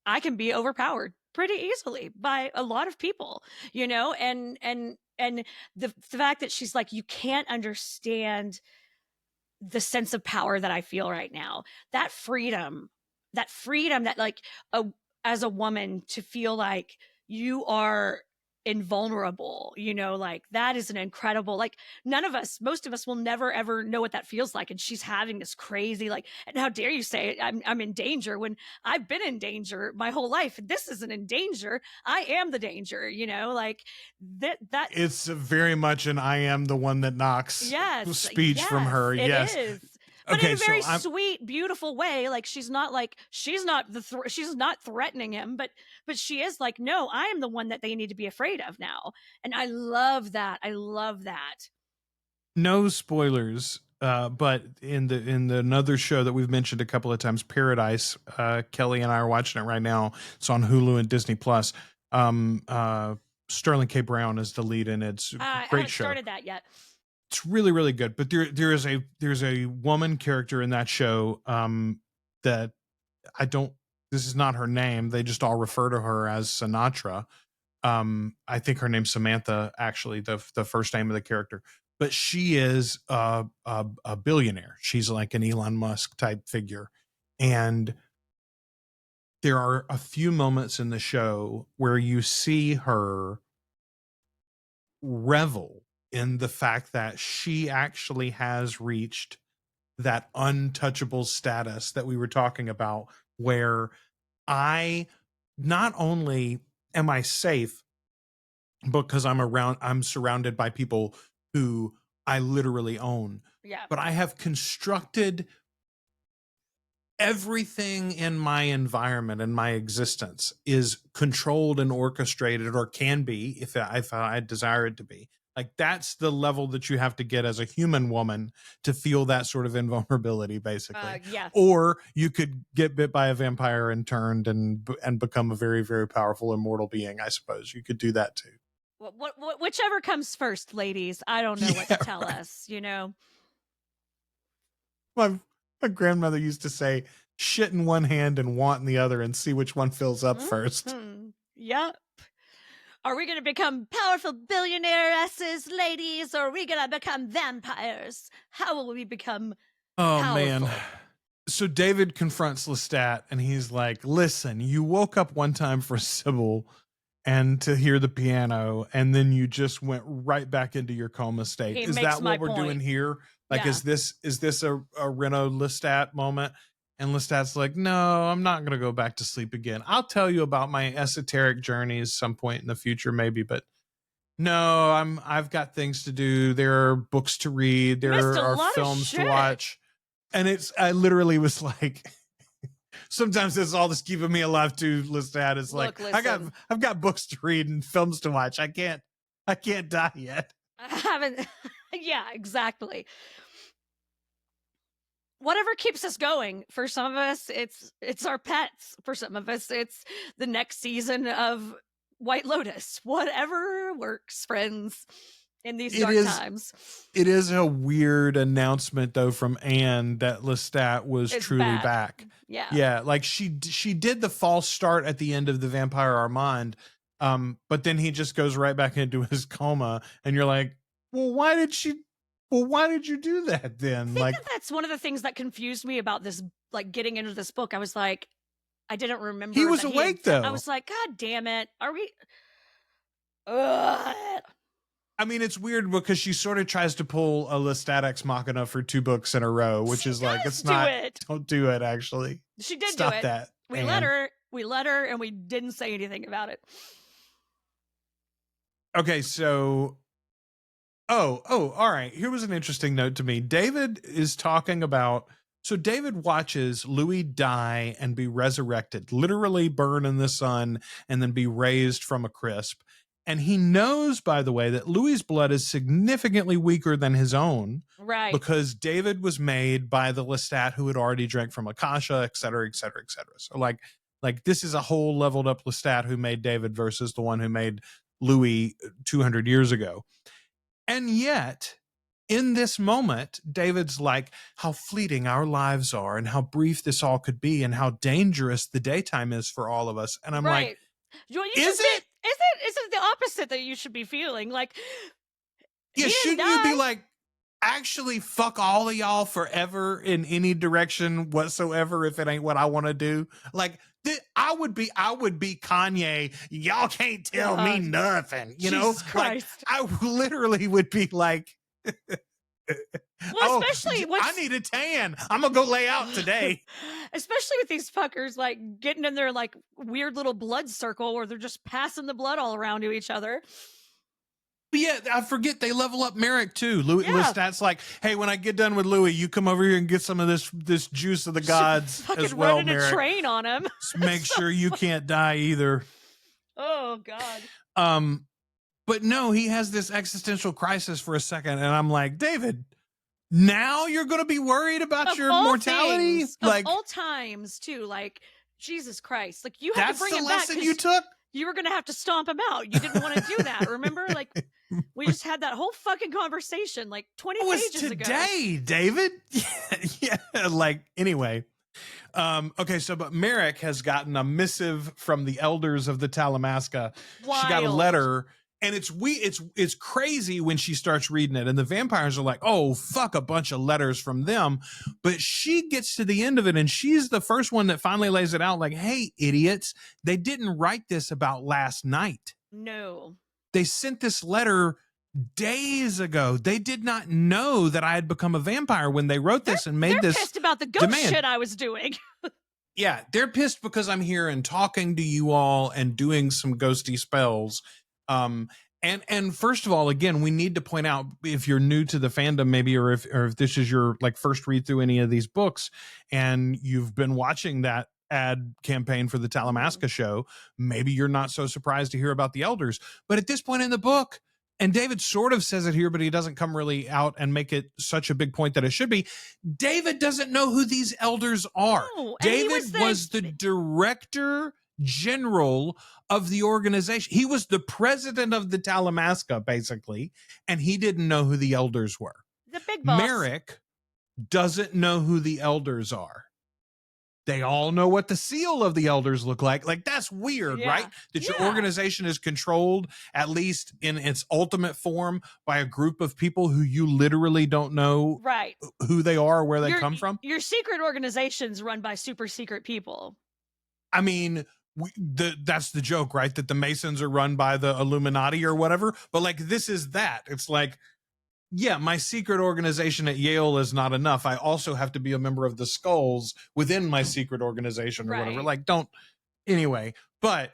I can be overpowered pretty easily by a lot of people, you know, and the fact that she's like, you can't understand the sense of power that I feel right now, that freedom that like as a woman to feel like you are invulnerable, you know, like that is an incredible, like most of us will never ever know what that feels like. And she's having this crazy, like, and how dare you say I'm in danger when I've been in danger my whole life. This isn't in danger. I am the danger, you know, like that it's very much an I am the one that knocks speech from her. it Yes. is. But in Okay, a very so sweet, beautiful way. Like she's not she's not threatening him, but she is like, no, I am the one that they need to be afraid of now. And I love that. I love that. no spoilers, but in the another show that we've mentioned a couple of times, Paradise, Kelly and I are watching it right now. It's on Hulu and Disney Plus. Sterling K. Brown is the lead, and it's a I great haven't show. started that yet. It's really, really good. But there's a woman character in that show that I don't. This is not her name. They just all refer to her as Sinatra. I think her name's Samantha, actually, the first name of the character. But she is a billionaire. She's like an Elon Musk type figure, and there are a few moments in the show where you see her revel in the fact that she actually has reached that untouchable status that we were talking about, where I not only am I safe because I'm surrounded by people who I literally own, Yeah. but I have constructed everything in my environment and my existence is controlled and orchestrated, or can be if I desire it to be. Like that's the level that you have to get as a human woman to feel that sort of invulnerability, basically. Yeah. Or you could get bit by a vampire and turned and become a very, very powerful immortal being. I suppose you could do that too. Whichever comes first, ladies. I don't know what to tell us, you know. My grandmother used to say, shit in one hand and want in the other, and see which one fills up first. Yep. Are we going to become powerful billionairesses, ladies, or are we going to become vampires? How will we become powerful? Man. So David confronts Lestat, and he's like, listen, you woke up one time for Sybil and to hear the piano, and then you just went right back into your coma state. Is that what we're doing here? Like, is this a Reno Lestat moment? And Lestat's like, no, I'm not going to go back to sleep again. I'll tell you about my esoteric journeys some point in the future, maybe, but no, I've got things to do. There are books to read. There are films to watch. And I literally was like, sometimes this is all that's keeping me alive too, Lestat. It's like, I've got books to read and films to watch. I can't die yet. I haven't. Yeah, exactly. Whatever keeps us going. For some of us, it's our pets. For some of us, it's the next season of White Lotus. Whatever works, friends, in these dark times. It is a weird announcement, though, from Anne that Lestat was truly back. Yeah, like she did the false start at the end of the Vampire Armand, but then he just goes right back into his coma, and you're like, well, why did you do that then? I think that's one of the things that confused me about this, like getting into this book. I was like, I didn't remember. He was awake though. I was like, God damn it. Are we? Ugh. I mean, it's weird because she sort of tries to pull a Lestat Ex Machina for 2 books in a row, which is like, it's not. Don't do it. Actually, she did Stop do it. That. We let her, and we didn't say anything about it. Okay, so. Oh, all right. Here was an interesting note to me. David is talking about. So David watches Louis die and be resurrected, literally burn in the sun and then be raised from a crisp. And he knows, by the way, that Louis's blood is significantly weaker than his own. Right. Because David was made by the Lestat who had already drank from Akasha, et cetera, et cetera, et cetera. So like this is a whole leveled up Lestat who made David versus the one who made Louis 200 years ago. And yet, in this moment, David's like, how fleeting our lives are and how brief this all could be and how dangerous the daytime is for all of us. And I'm like, is it? Is it the opposite that you should be feeling? Like, yeah, shouldn't you be like, actually fuck all of y'all forever in any direction whatsoever if it ain't what I want to do. Like I would be Kanye. Y'all can't tell me nothing, you know? Jesus Christ. Like I literally would be like well, especially I need a tan. I'm gonna go lay out today. Especially with these fuckers like getting in their like weird little blood circle where they're just passing the blood all around to each other. But yeah, I forget they level up Merrick too. Lestat's like, hey, when I get done with Louis, you come over here and get some of this juice of the gods as well, running Merrick. A train on him. Just make sure you can't die either. Oh God. But no, he has this existential crisis for a second, and I'm like, David, now you're going to be worried about your mortality? Like of all times too, like Jesus Christ. Like you had to bring him back. That's the lesson you took? You were going to have to stomp him out. You didn't want to do that. Remember? Like we just had that whole fucking conversation like 20 pages ago. Today, David. Yeah. Like anyway. Okay, so but Merrick has gotten a missive from the elders of the Talamasca. Wild. She got a letter, and it's crazy when she starts reading it, and the vampires are like, oh fuck, a bunch of letters from them. But she gets to the end of it, and she's the first one that finally lays it out like, hey idiots, they didn't write this about last night. No, they sent this letter days ago. They did not know that I had become a vampire when they wrote this and made this. They're pissed about the ghost shit I was doing. Yeah, they're pissed because I'm here and talking to you all and doing some ghosty spells. And first of all, again, we need to point out, if you're new to the fandom, maybe, or if this is your like first read through any of these books, and you've been watching that ad campaign for the Talamasca show, maybe you're not so surprised to hear about the elders. But at this point in the book, and David sort of says it here, but he doesn't come really out and make it such a big point that it should be. David doesn't know who these elders are. No, David was the director general of the organization. He was the president of the Talamasca, basically, and he didn't know who the elders were. The big boss. Merrick doesn't know who the elders are. They all know what the seal of the elders look like. Like, that's weird, right? That your organization is controlled, at least in its ultimate form, by a group of people who you literally don't know who they are or where they come from. Your secret organization's run by super secret people. I mean, that's the joke, right? That the Masons are run by the Illuminati or whatever. But like, this is that. It's like, yeah, my secret organization at Yale is not enough. I also have to be a member of the Skulls within my secret organization or whatever. Like, anyway, but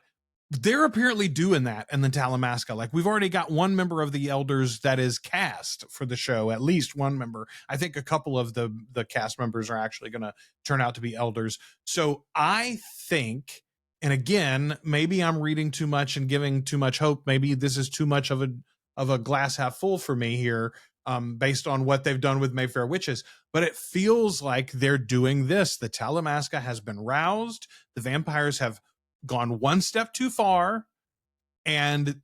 they're apparently doing that in the Talamasca. Like, we've already got one member of the elders that is cast for the show, at least one member. I think a couple of the cast members are actually going to turn out to be elders. So I think, and again, maybe I'm reading too much and giving too much hope. Maybe this is too much of a glass half full for me here, based on what they've done with Mayfair Witches. But it feels like they're doing this. The Talamasca has been roused. The vampires have gone one step too far, and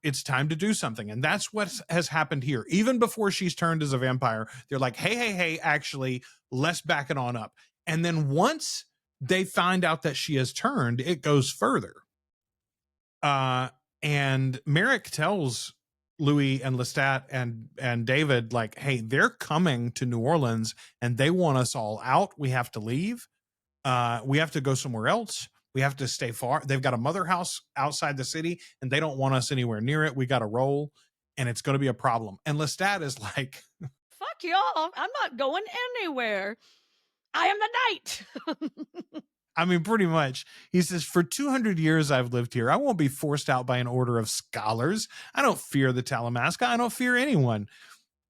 it's time to do something. And that's what has happened here. Even before she's turned as a vampire, they're like, hey, actually, let's back it on up. And then once they find out that she has turned, it goes further. And Merrick tells Louis and Lestat and David, like, hey, they're coming to New Orleans and they want us all out. We have to leave. We have to go somewhere else. We have to stay far. They've got a mother house outside the city and they don't want us anywhere near it. We got to roll, and it's going to be a problem. And Lestat is like, fuck y'all. I'm not going anywhere. I am the knight. I mean, pretty much. He says, for 200 years I've lived here. I won't be forced out by an order of scholars. I don't fear the Talamasca. I don't fear anyone.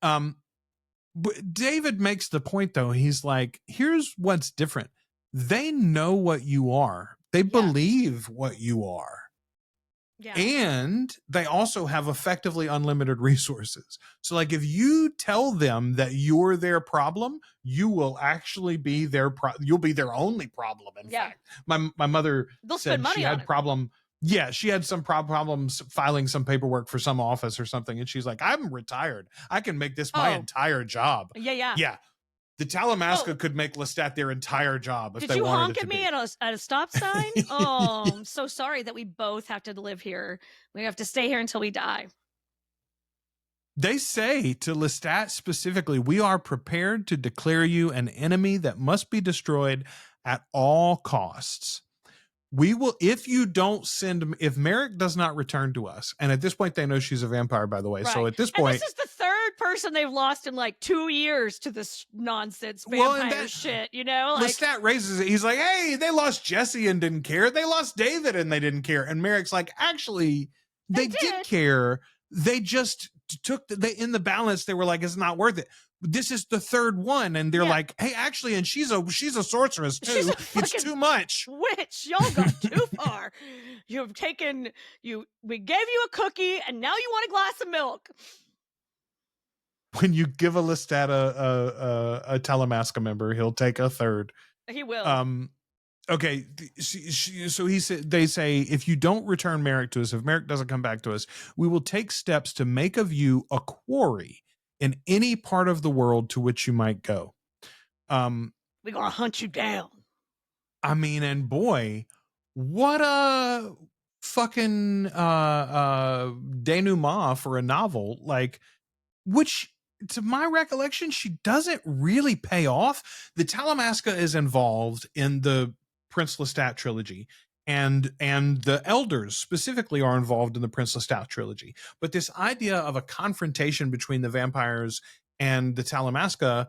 But David makes the point, though. He's like, here's what's different. They know what you are. They believe what you are. Yeah. And they also have effectively unlimited resources. So like, if you tell them that you're their problem, you will actually be you'll be their only problem. In fact, my mother said she had problem. Yeah. She had some problems filing some paperwork for some office or something. And she's like, I'm retired. I can make this my entire job. Yeah. The Talamasca could make Lestat their entire job if they wanted it to be. Did you honk at me at a stop sign? Oh, I'm so sorry that we both have to live here. We have to stay here until we die. They say to Lestat specifically, we are prepared to declare you an enemy that must be destroyed at all costs. We will, if Merrick does not return to us, and at this point they know she's a vampire, by the way. Right. So at this point, and this is the third person they've lost in like 2 years to this nonsense vampire shit, you know? Like, Lestat raises it. He's like, hey, they lost Jesse and didn't care. They lost David and they didn't care. And Merrick's like, actually, they did care. They just took in the balance. They were like, it's not worth it. This is the third one, and they're like, hey, actually, and she's a sorceress too. It's too much. Witch, y'all got too far. We gave you a cookie, and now you want a glass of milk. When you give a Lestat a Talamasca member, he'll take a third. He will. Okay, so they say, if you don't return Merrick to us, if Merrick doesn't come back to us, we will take steps to make of you a quarry in any part of the world to which you might go. We're gonna hunt you down. I mean, and boy, what a fucking denouement for a novel, like, which, to my recollection, she doesn't really pay off. The Talamasca is involved in the Prince Lestat trilogy, and the elders specifically are involved in the Prince Lestat trilogy. But this idea of a confrontation between the vampires and the Talamasca,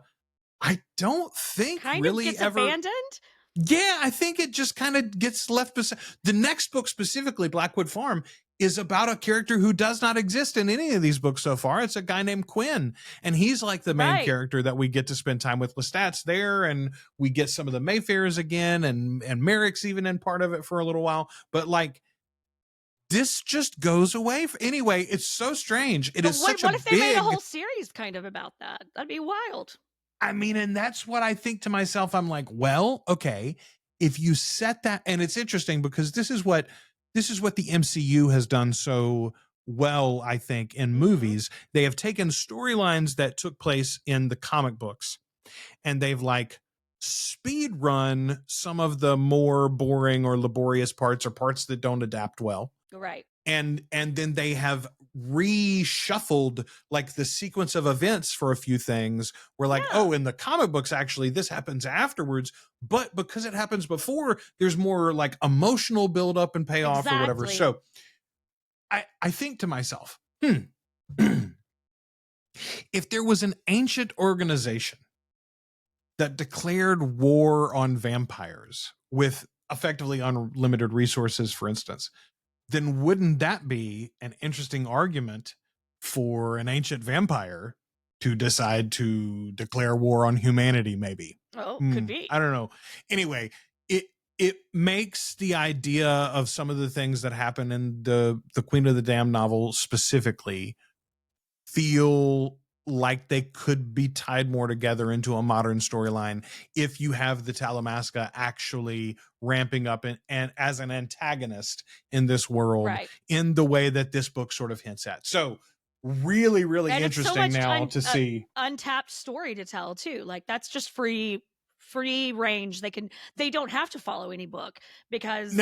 I don't think really gets ever abandoned. Yeah, I think it just kind of gets left beside. The next book specifically, Blackwood Farm, is about a character who does not exist in any of these books so far. It's a guy named Quinn, and he's like the main character that we get to spend time with. Lestat's there, and we get some of the Mayfairs again, and Merrick's even in part of it for a little while. But like, this just goes away. Anyway, it's so strange. What if they made a whole series kind of about that? That'd be wild. I mean, and that's what I think to myself. I'm like, well, okay, if you set that, and it's interesting because this is what the MCU has done so well, I think, in movies. They have taken storylines that took place in the comic books, and they've like speed run some of the more boring or laborious parts, or parts that don't adapt well. Right. And then they have reshuffled like the sequence of events for a few things. We're like, oh, in the comic books, actually, this happens afterwards. But because it happens before, there's more like emotional buildup and payoff or whatever. So I think to myself, if there was an ancient organization that declared war on vampires with effectively unlimited resources, for instance, then wouldn't that be an interesting argument for an ancient vampire to decide to declare war on humanity, maybe? Oh, could be. I don't know. Anyway, it makes the idea of some of the things that happen in the Queen of the Damned novel specifically feel like they could be tied more together into a modern storyline if you have the Talamasca actually ramping up and as an antagonist in this world, in the way that this book sort of hints at. So really, really interesting now to see. Untapped story to tell too. Like, that's just free range. They don't have to follow any book because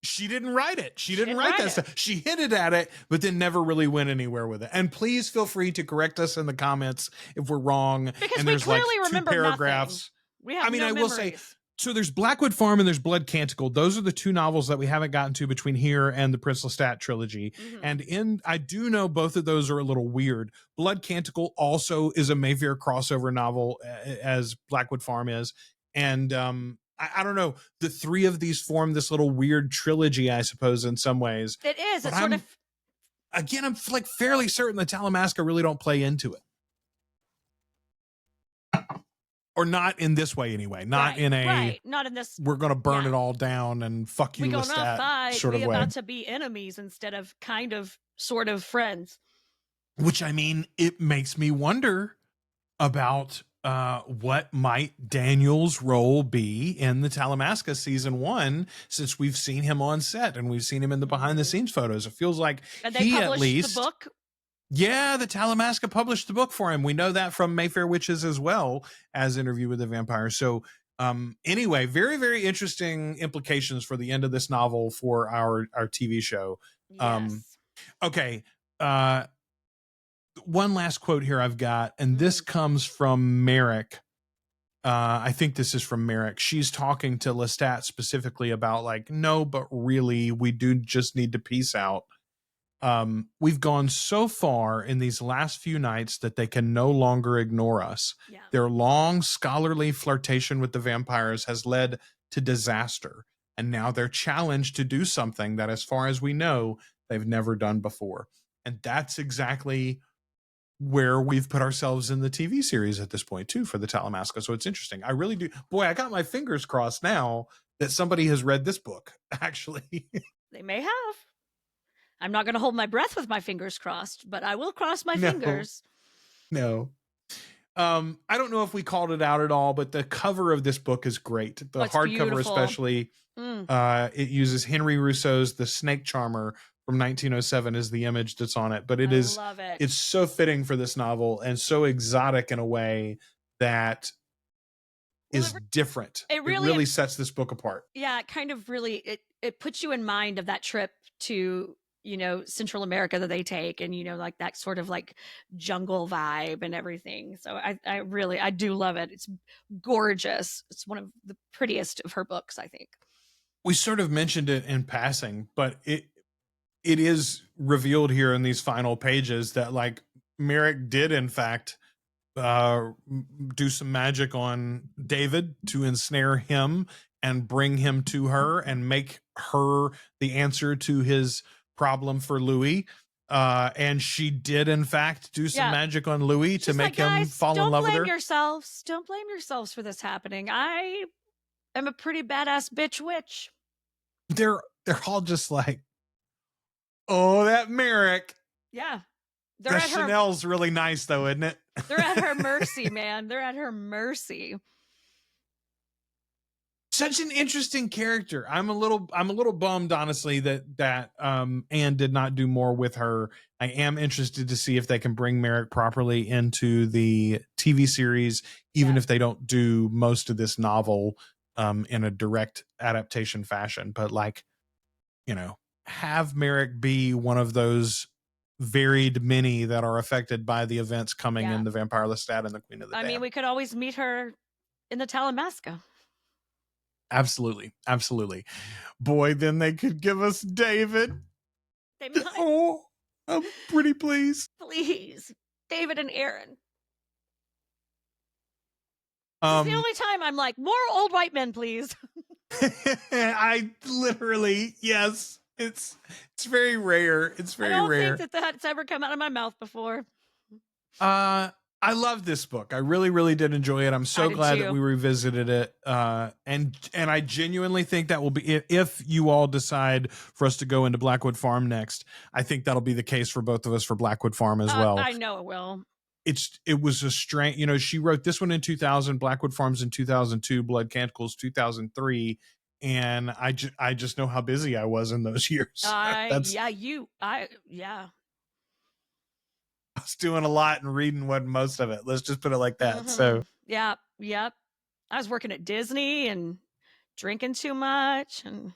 she didn't write it. She didn't write that stuff. She hinted at it, but then never really went anywhere with it. And please feel free to correct us in the comments if we're wrong. Because and there's like remember 2 paragraphs. We have I will say, so there's Blackwood Farm and there's Blood Canticle. Those are the 2 novels that we haven't gotten to between here and the Prince Lestat trilogy. And I do know both of those are a little weird. Blood Canticle also is a Mayfair crossover novel, as Blackwood Farm is. And I don't know. The 3 of these form this little weird trilogy, I suppose, in some ways. It is. It's Again, I'm like fairly certain the Talamasca really don't play into it. Or not in this way, anyway. Not in this. We're going to burn it all down and fuck you, Lestat sort of way. We're about to be enemies instead of kind of, sort of friends. Which, I mean, it makes me wonder about what might Daniel's role be in the Talamasca season 1, since we've seen him on set and we've seen him in the behind the scenes photos. It feels like he at least the book. Yeah, the Talamasca published the book for him. We know that from Mayfair Witches as well as Interview with the Vampire. So anyway, very, very interesting implications for the end of this novel for our TV show. Yes. Okay. one last quote here I've got, and this comes from Merrick. I think this is from Merrick. She's talking to Lestat specifically about like, no, but really, we do just need to peace out. We've gone so far in these last few nights that they can no longer ignore us. Yeah. Their long scholarly flirtation with the vampires has led to disaster. And now they're challenged to do something that, as far as we know, they've never done before. And that's exactly where we've put ourselves in the TV series at this point too for the Talamasca. So it's interesting. I really do. Boy, I got my fingers crossed now that somebody has read this book, actually. They may have. I'm not going to hold my breath with my fingers crossed, but I will cross my fingers. No. I don't know if we called it out at all, but the cover of this book is great. The hardcover especially, it uses Henry Rousseau's The Snake Charmer from 1907 is the image that's on it. But it's so fitting for this novel and so exotic in a way that is different. It really sets this book apart. Yeah, it kind of really, it puts you in mind of that trip to, you know, Central America that they take, and, you know, like that sort of like jungle vibe and everything. So I do love it. It's gorgeous. It's one of the prettiest of her books, I think. We sort of mentioned it in passing, but it is revealed here in these final pages that like Merrick did in fact do some magic on David to ensnare him and bring him to her and make her the answer to his problem for Louis. And she did in fact do some magic on Louis to make him fall in love with her. Don't blame yourselves for this happening. I am a pretty badass bitch witch. They're all just like, oh, that Merrick. Yeah. That Chanel's really nice though, isn't it? They're at her mercy, man. They're at her mercy. Such an interesting character. I'm a little bummed, honestly, that Anne did not do more with her. I am interested to see if they can bring Merrick properly into the TV series, even if they don't do most of this novel in a direct adaptation fashion. But like, you know, have Merrick be one of those varied many that are affected by the events coming in the Vampire Lestat and the Queen of the Damned. I mean, we could always meet her in the Talamasca. Absolutely. Absolutely. Boy, then they could give us David. They might. Oh, I'm pretty pleased. Please. David and Aaron. It's the only time I'm like, more old white men, please. I literally, yes. It's very rare. It's very rare. I don't think that's ever come out of my mouth before. I love this book. I really, really did enjoy it. I'm so glad that we revisited it. And I genuinely think that will be, if you all decide for us to go into Blackwood Farm next, I think that'll be the case for both of us for Blackwood Farm as well. I know it will. It was a strange, you know, she wrote this one in 2000, Blackwood Farms in 2002, Blood Canticles 2003. And I just know how busy I was in those years. I was doing a lot and reading wasn't most of it. Let's just put it like that. So yep. I was working at Disney and drinking too much and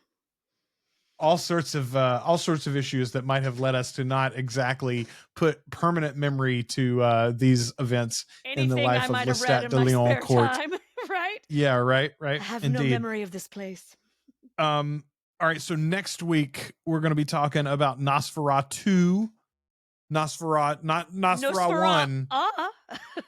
all sorts of issues that might have led us to not exactly put permanent memory to these events in the life of Lestat de Leon Court. Right? Yeah, right. I have no memory of this place. All right, so next week we're going to be talking about Nosferatu. Nosferatu, not Nosferatu 1.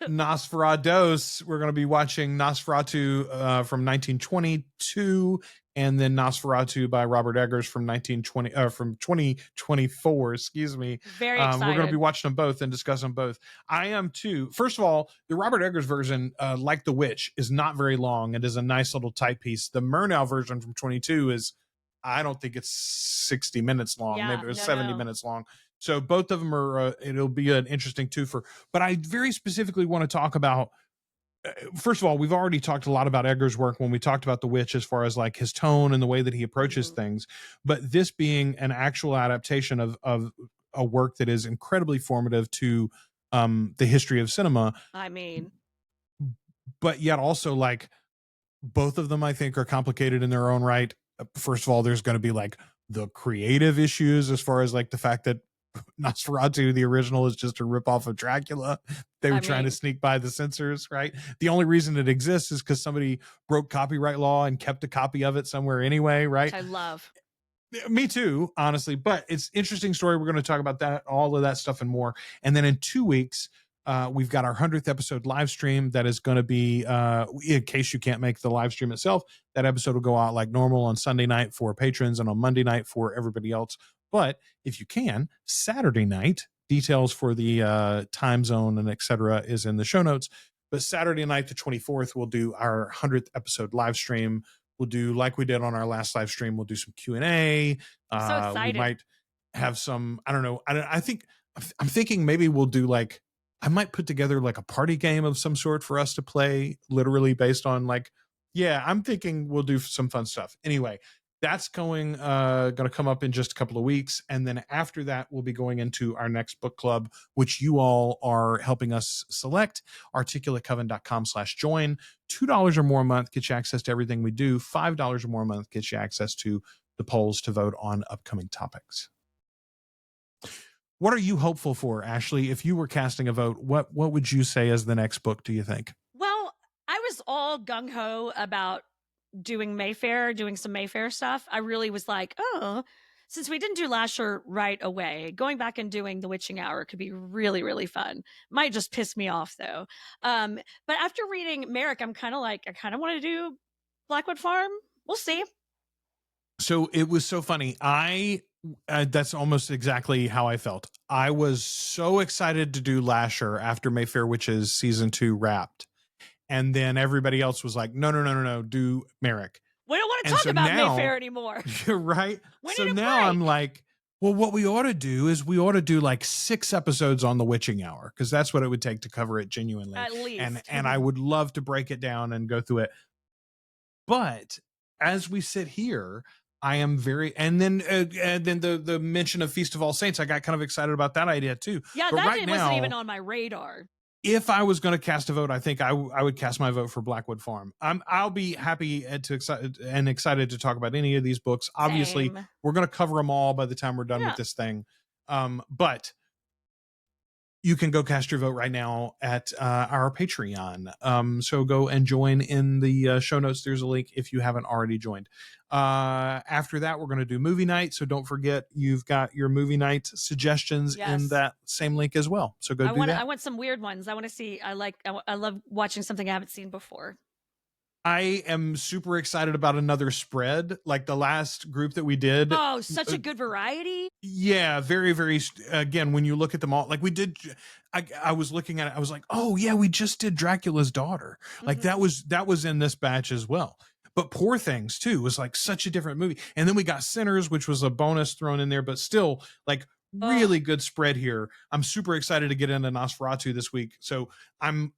Nosferatus. We're going to be watching Nosferatu from 1922, and then Nosferatu by Robert Eggers from 2024. Excuse me. Very excited. We're going to be watching them both and discuss them both. I am too. First of all, the Robert Eggers version, like The Witch, is not very long. It is a nice little tight piece. The Murnau version from 22 is, I don't think it's 60 minutes long. Maybe it was 70 minutes long. So both of them are, it'll be an interesting twofer. But I very specifically want to talk about, first of all, we've already talked a lot about Eggers' work when we talked about The Witch, as far as like his tone and the way that he approaches things. But this being an actual adaptation of a work that is incredibly formative to the history of cinema. I mean, but yet also like both of them, I think, are complicated in their own right. First of all, there's going to be like the creative issues as far as like the fact that Nosferatu, the original, is just a ripoff of Dracula. They were trying to sneak by the censors, right? The only reason it exists is because somebody broke copyright law and kept a copy of it somewhere anyway, right? Which I love. Me too, honestly. But it's interesting story. We're going to talk about that, all of that stuff and more. And then in 2 weeks, we've got our 100th episode live stream that is going to be, in case you can't make the live stream itself, that episode will go out like normal on Sunday night for patrons and on Monday night for everybody else. But if you can, Saturday night, details for the time zone and etc. is in the show notes. But Saturday night, the 24th, we'll do our 100th episode live stream. We'll do like we did on our last live stream. We'll do some Q&A. I'm so excited. We might have some, I don't know. I'm thinking maybe we'll do like, I might put together like a party game of some sort for us to play, literally based on like, yeah, I'm thinking we'll do some fun stuff. Anyway, that's going to come up in just a couple of weeks. And then after that, we'll be going into our next book club, which you all are helping us select, articulatecoven.com/join. $2 or more a month gets you access to everything we do. $5 or more a month gets you access to the polls to vote on upcoming topics. What are you hopeful for, Ashley? If you were casting a vote, what would you say is the next book, do you think? Well, I was all gung-ho about doing some Mayfair stuff. I really was like, oh, since we didn't do Lasher right away, going back and doing The Witching Hour could be really, really fun. Might just piss me off though. But after reading Merrick, I'm kind of like, I kind of want to do Blackwood Farm. We'll see. So it was so funny. That's almost exactly how I felt. I was so excited to do Lasher after Mayfair Witches season 2 wrapped. And then everybody else was like, no, do Merrick. We don't want to talk about Mayfair anymore. You're right. So now I'm like, well, what we ought to do is we ought to do like 6 episodes on The Witching Hour, because that's what it would take to cover it genuinely. At least. And I would love to break it down and go through it. But as we sit here, I am very, and then the mention of Feast of All Saints, I got kind of excited about that idea too. Yeah, but that wasn't even on my radar. If I was going to cast a vote, I think I would cast my vote for Blackwood Farm. I'll be happy and excited to talk about any of these books. Obviously, we're going to cover them all by the time we're done with this thing. But you can go cast your vote right now at our Patreon. So go and join in the show notes. There's a link if you haven't already joined. After that, we're going to do movie night. So don't forget, you've got your movie night suggestions in that same link as well. So go do that. I want some weird ones. I want to see. I love watching something I haven't seen before. I am super excited about another spread, like the last group that we did. Oh, such a good variety. Yeah, very, very, again, when you look at them all, like we did, I was looking at it, I was like, oh yeah, we just did Dracula's Daughter. Like that was in this batch as well. But Poor Things too was like such a different movie. And then we got Sinners, which was a bonus thrown in there, but still like really good spread here. I'm super excited to get into Nosferatu this week. So I'm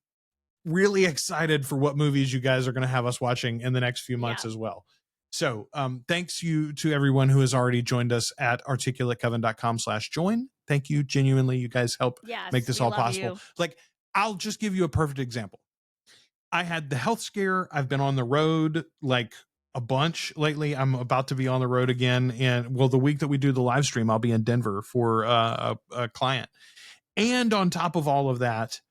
really excited for what movies you guys are going to have us watching in the next few months as well. So thanks to everyone who has already joined us at articulatecoven.com/join. Thank you. Genuinely, you guys help make this all possible. Like, I'll just give you a perfect example. I had the health scare. I've been on the road like a bunch lately. I'm about to be on the road again. And well, the week that we do the live stream, I'll be in Denver for a client. And on top of all of that,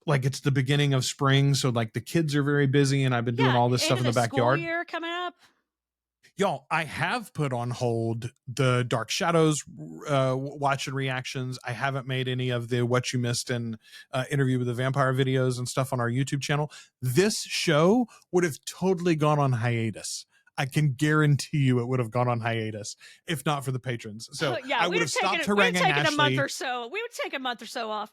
like it's the beginning of spring, so like the kids are very busy, and I've been doing all this stuff in the backyard. School year coming up. Y'all, I have put on hold the Dark Shadows watch and reactions. I haven't made any of the What You Missed in Interview with the Vampire videos and stuff on our YouTube channel. This show would have totally gone on hiatus. I can guarantee you it would have gone on hiatus if not for the patrons. So I would have stopped haranguing Ashley. A month or so. We would take a month or so off.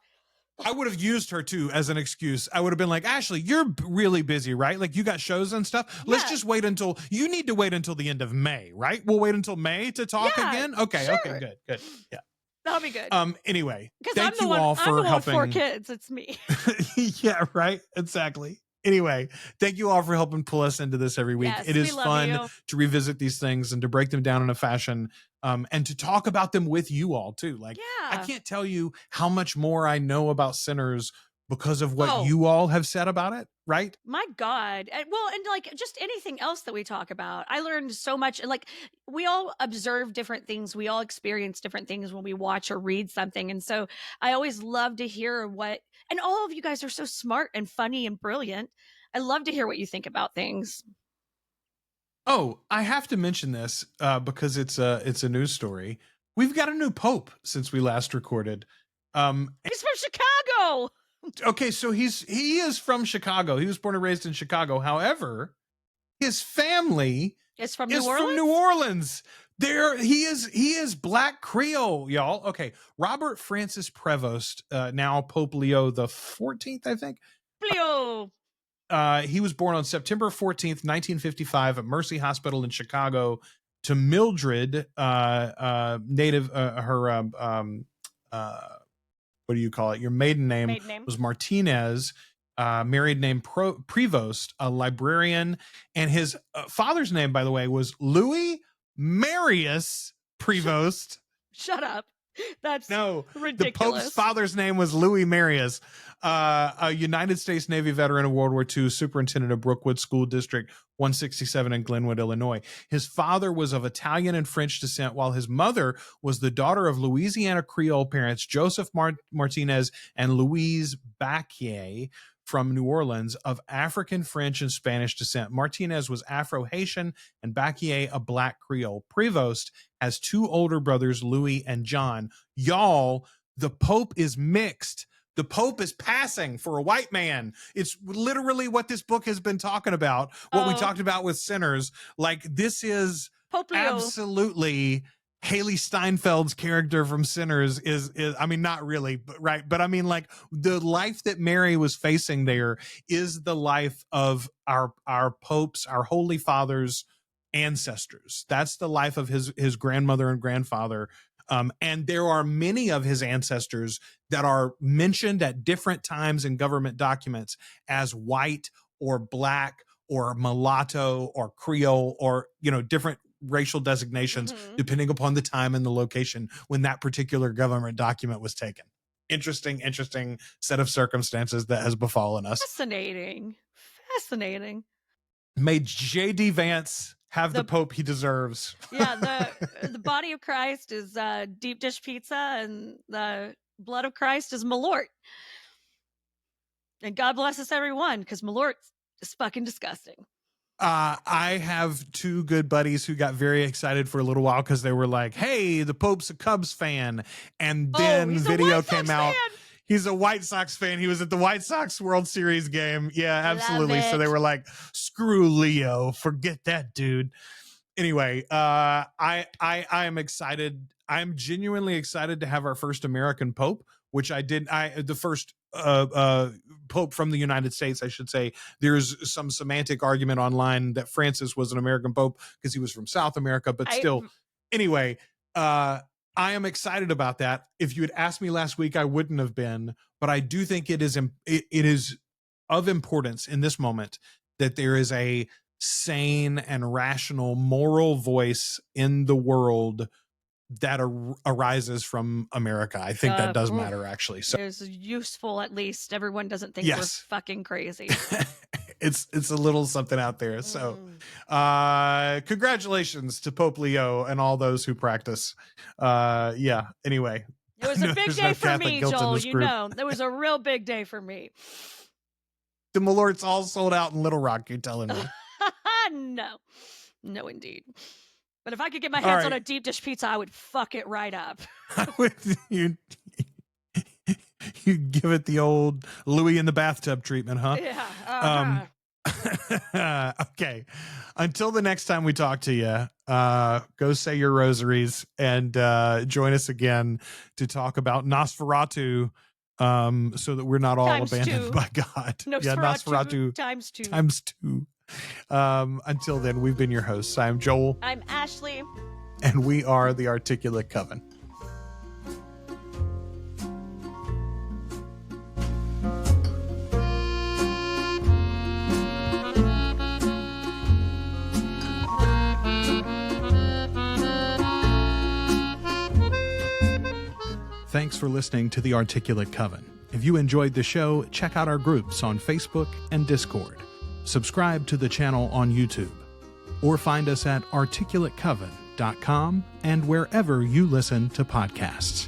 I would have used her too as an excuse. I would have been like, Ashley, you're really busy, right? Like you got shows and stuff. Let's just wait until you need to wait until the end of May, right? We'll wait until May to talk again. Okay. Sure. Okay, good. Yeah. That'll be good. Anyway, thank you all for helping. 4 kids. It's me. Yeah, right. Exactly. Anyway, thank you all for helping pull us into this every week. Yes, it is fun to revisit these things and to break them down in a fashion and to talk about them with you all too. Like I can't tell you how much more I know about Sinners because of what you all have said about it, right? My God. And like just anything else that we talk about. I learned so much. And like we all observe different things. We all experience different things when we watch or read something. And so I always love to hear and all of you guys are so smart and funny and brilliant. I love to hear what you think about things. Oh, I have to mention this because it's a news story. We've got a new pope since we last recorded. He's from Chicago. Okay, so he is from Chicago. He was born and raised in Chicago. However, his family is from New Orleans. There he is Black Creole, y'all. Okay, Robert Francis Prevost, now Pope Leo the 14th, I think. Leo. He was born on September 14th, 1955 at Mercy Hospital in Chicago to Mildred, native her what do you call it? Your maiden name was Martinez, married name Prevost, a librarian, and his father's name, by the way, was Louis Marius Prevost. Shut up. That's ridiculous. The Pope's father's name was Louis Marius, a United States Navy veteran of World War II, superintendent of Brookwood School District 167 in Glenwood, Illinois. His father was of Italian and French descent, while his mother was the daughter of Louisiana Creole parents Joseph Martinez and Louise Bacquier from New Orleans, of African, French, and Spanish descent. Martinez was Afro-Haitian and Bacquier a Black Creole. Prevost has two older brothers, Louis and John. Y'all, the Pope is mixed. The Pope is passing for a white man. It's literally what this book has been talking about, what we talked about with Sinners. Like, this is Pope Leo. Absolutely Haley Steinfeld's character from Sinners is I mean, not really, but right. But I mean, like, the life that Mary was facing there is the life of our popes, our holy fathers' ancestors. That's the life of his grandmother and grandfather. And there are many of his ancestors that are mentioned at different times in government documents as white or Black or mulatto or Creole or, different racial designations, depending upon the time and the location when that particular government document was taken. Interesting set of circumstances that has befallen us. Fascinating. May J.D. Vance have the Pope he deserves. Yeah, the body of Christ is deep dish pizza, and the blood of Christ is Malort. And God bless us everyone, because Malort is fucking disgusting. I have two good buddies who got very excited for a little while because they were like, hey, the Pope's a Cubs fan. And then video came out. He's a White Sox fan. He was at the White Sox World Series game. Yeah, absolutely. So they were like, screw Leo. Forget that dude. Anyway, I am excited. I'm genuinely excited to have our first American Pope, which the first Pope from the United States, I should say. There's some semantic argument online that Francis was an American Pope because he was from South America, but still. Anyway, I am excited about that. If you had asked me last week, I wouldn't have been, but I do think it is of importance in this moment that there is a sane and rational moral voice in the world that arises from America. I think that does matter, actually. So it's useful, at least. Everyone doesn't think we're fucking crazy. It's a little something out there. So congratulations to Pope Leo and all those who practice. Anyway. It was a big day for me, Joel. That was a real big day for me. The Malort's all sold out in Little Rock, you're telling me. No, indeed. But if I could get my hands on a deep dish pizza, I would fuck it right up. You give it the old Louis in the bathtub treatment, huh? Yeah. Okay. Until the next time we talk to you, go say your rosaries and join us again to talk about Nosferatu, so that we're not all abandoned by God. Nosferatu times two. Until then, we've been your hosts. I'm Joel. I'm Ashley. And we are the Articulate Coven. Thanks for listening to the Articulate Coven. If you enjoyed the show, check out our groups on Facebook and Discord. Subscribe to the channel on YouTube. Or find us at articulatecoven.com and wherever you listen to podcasts.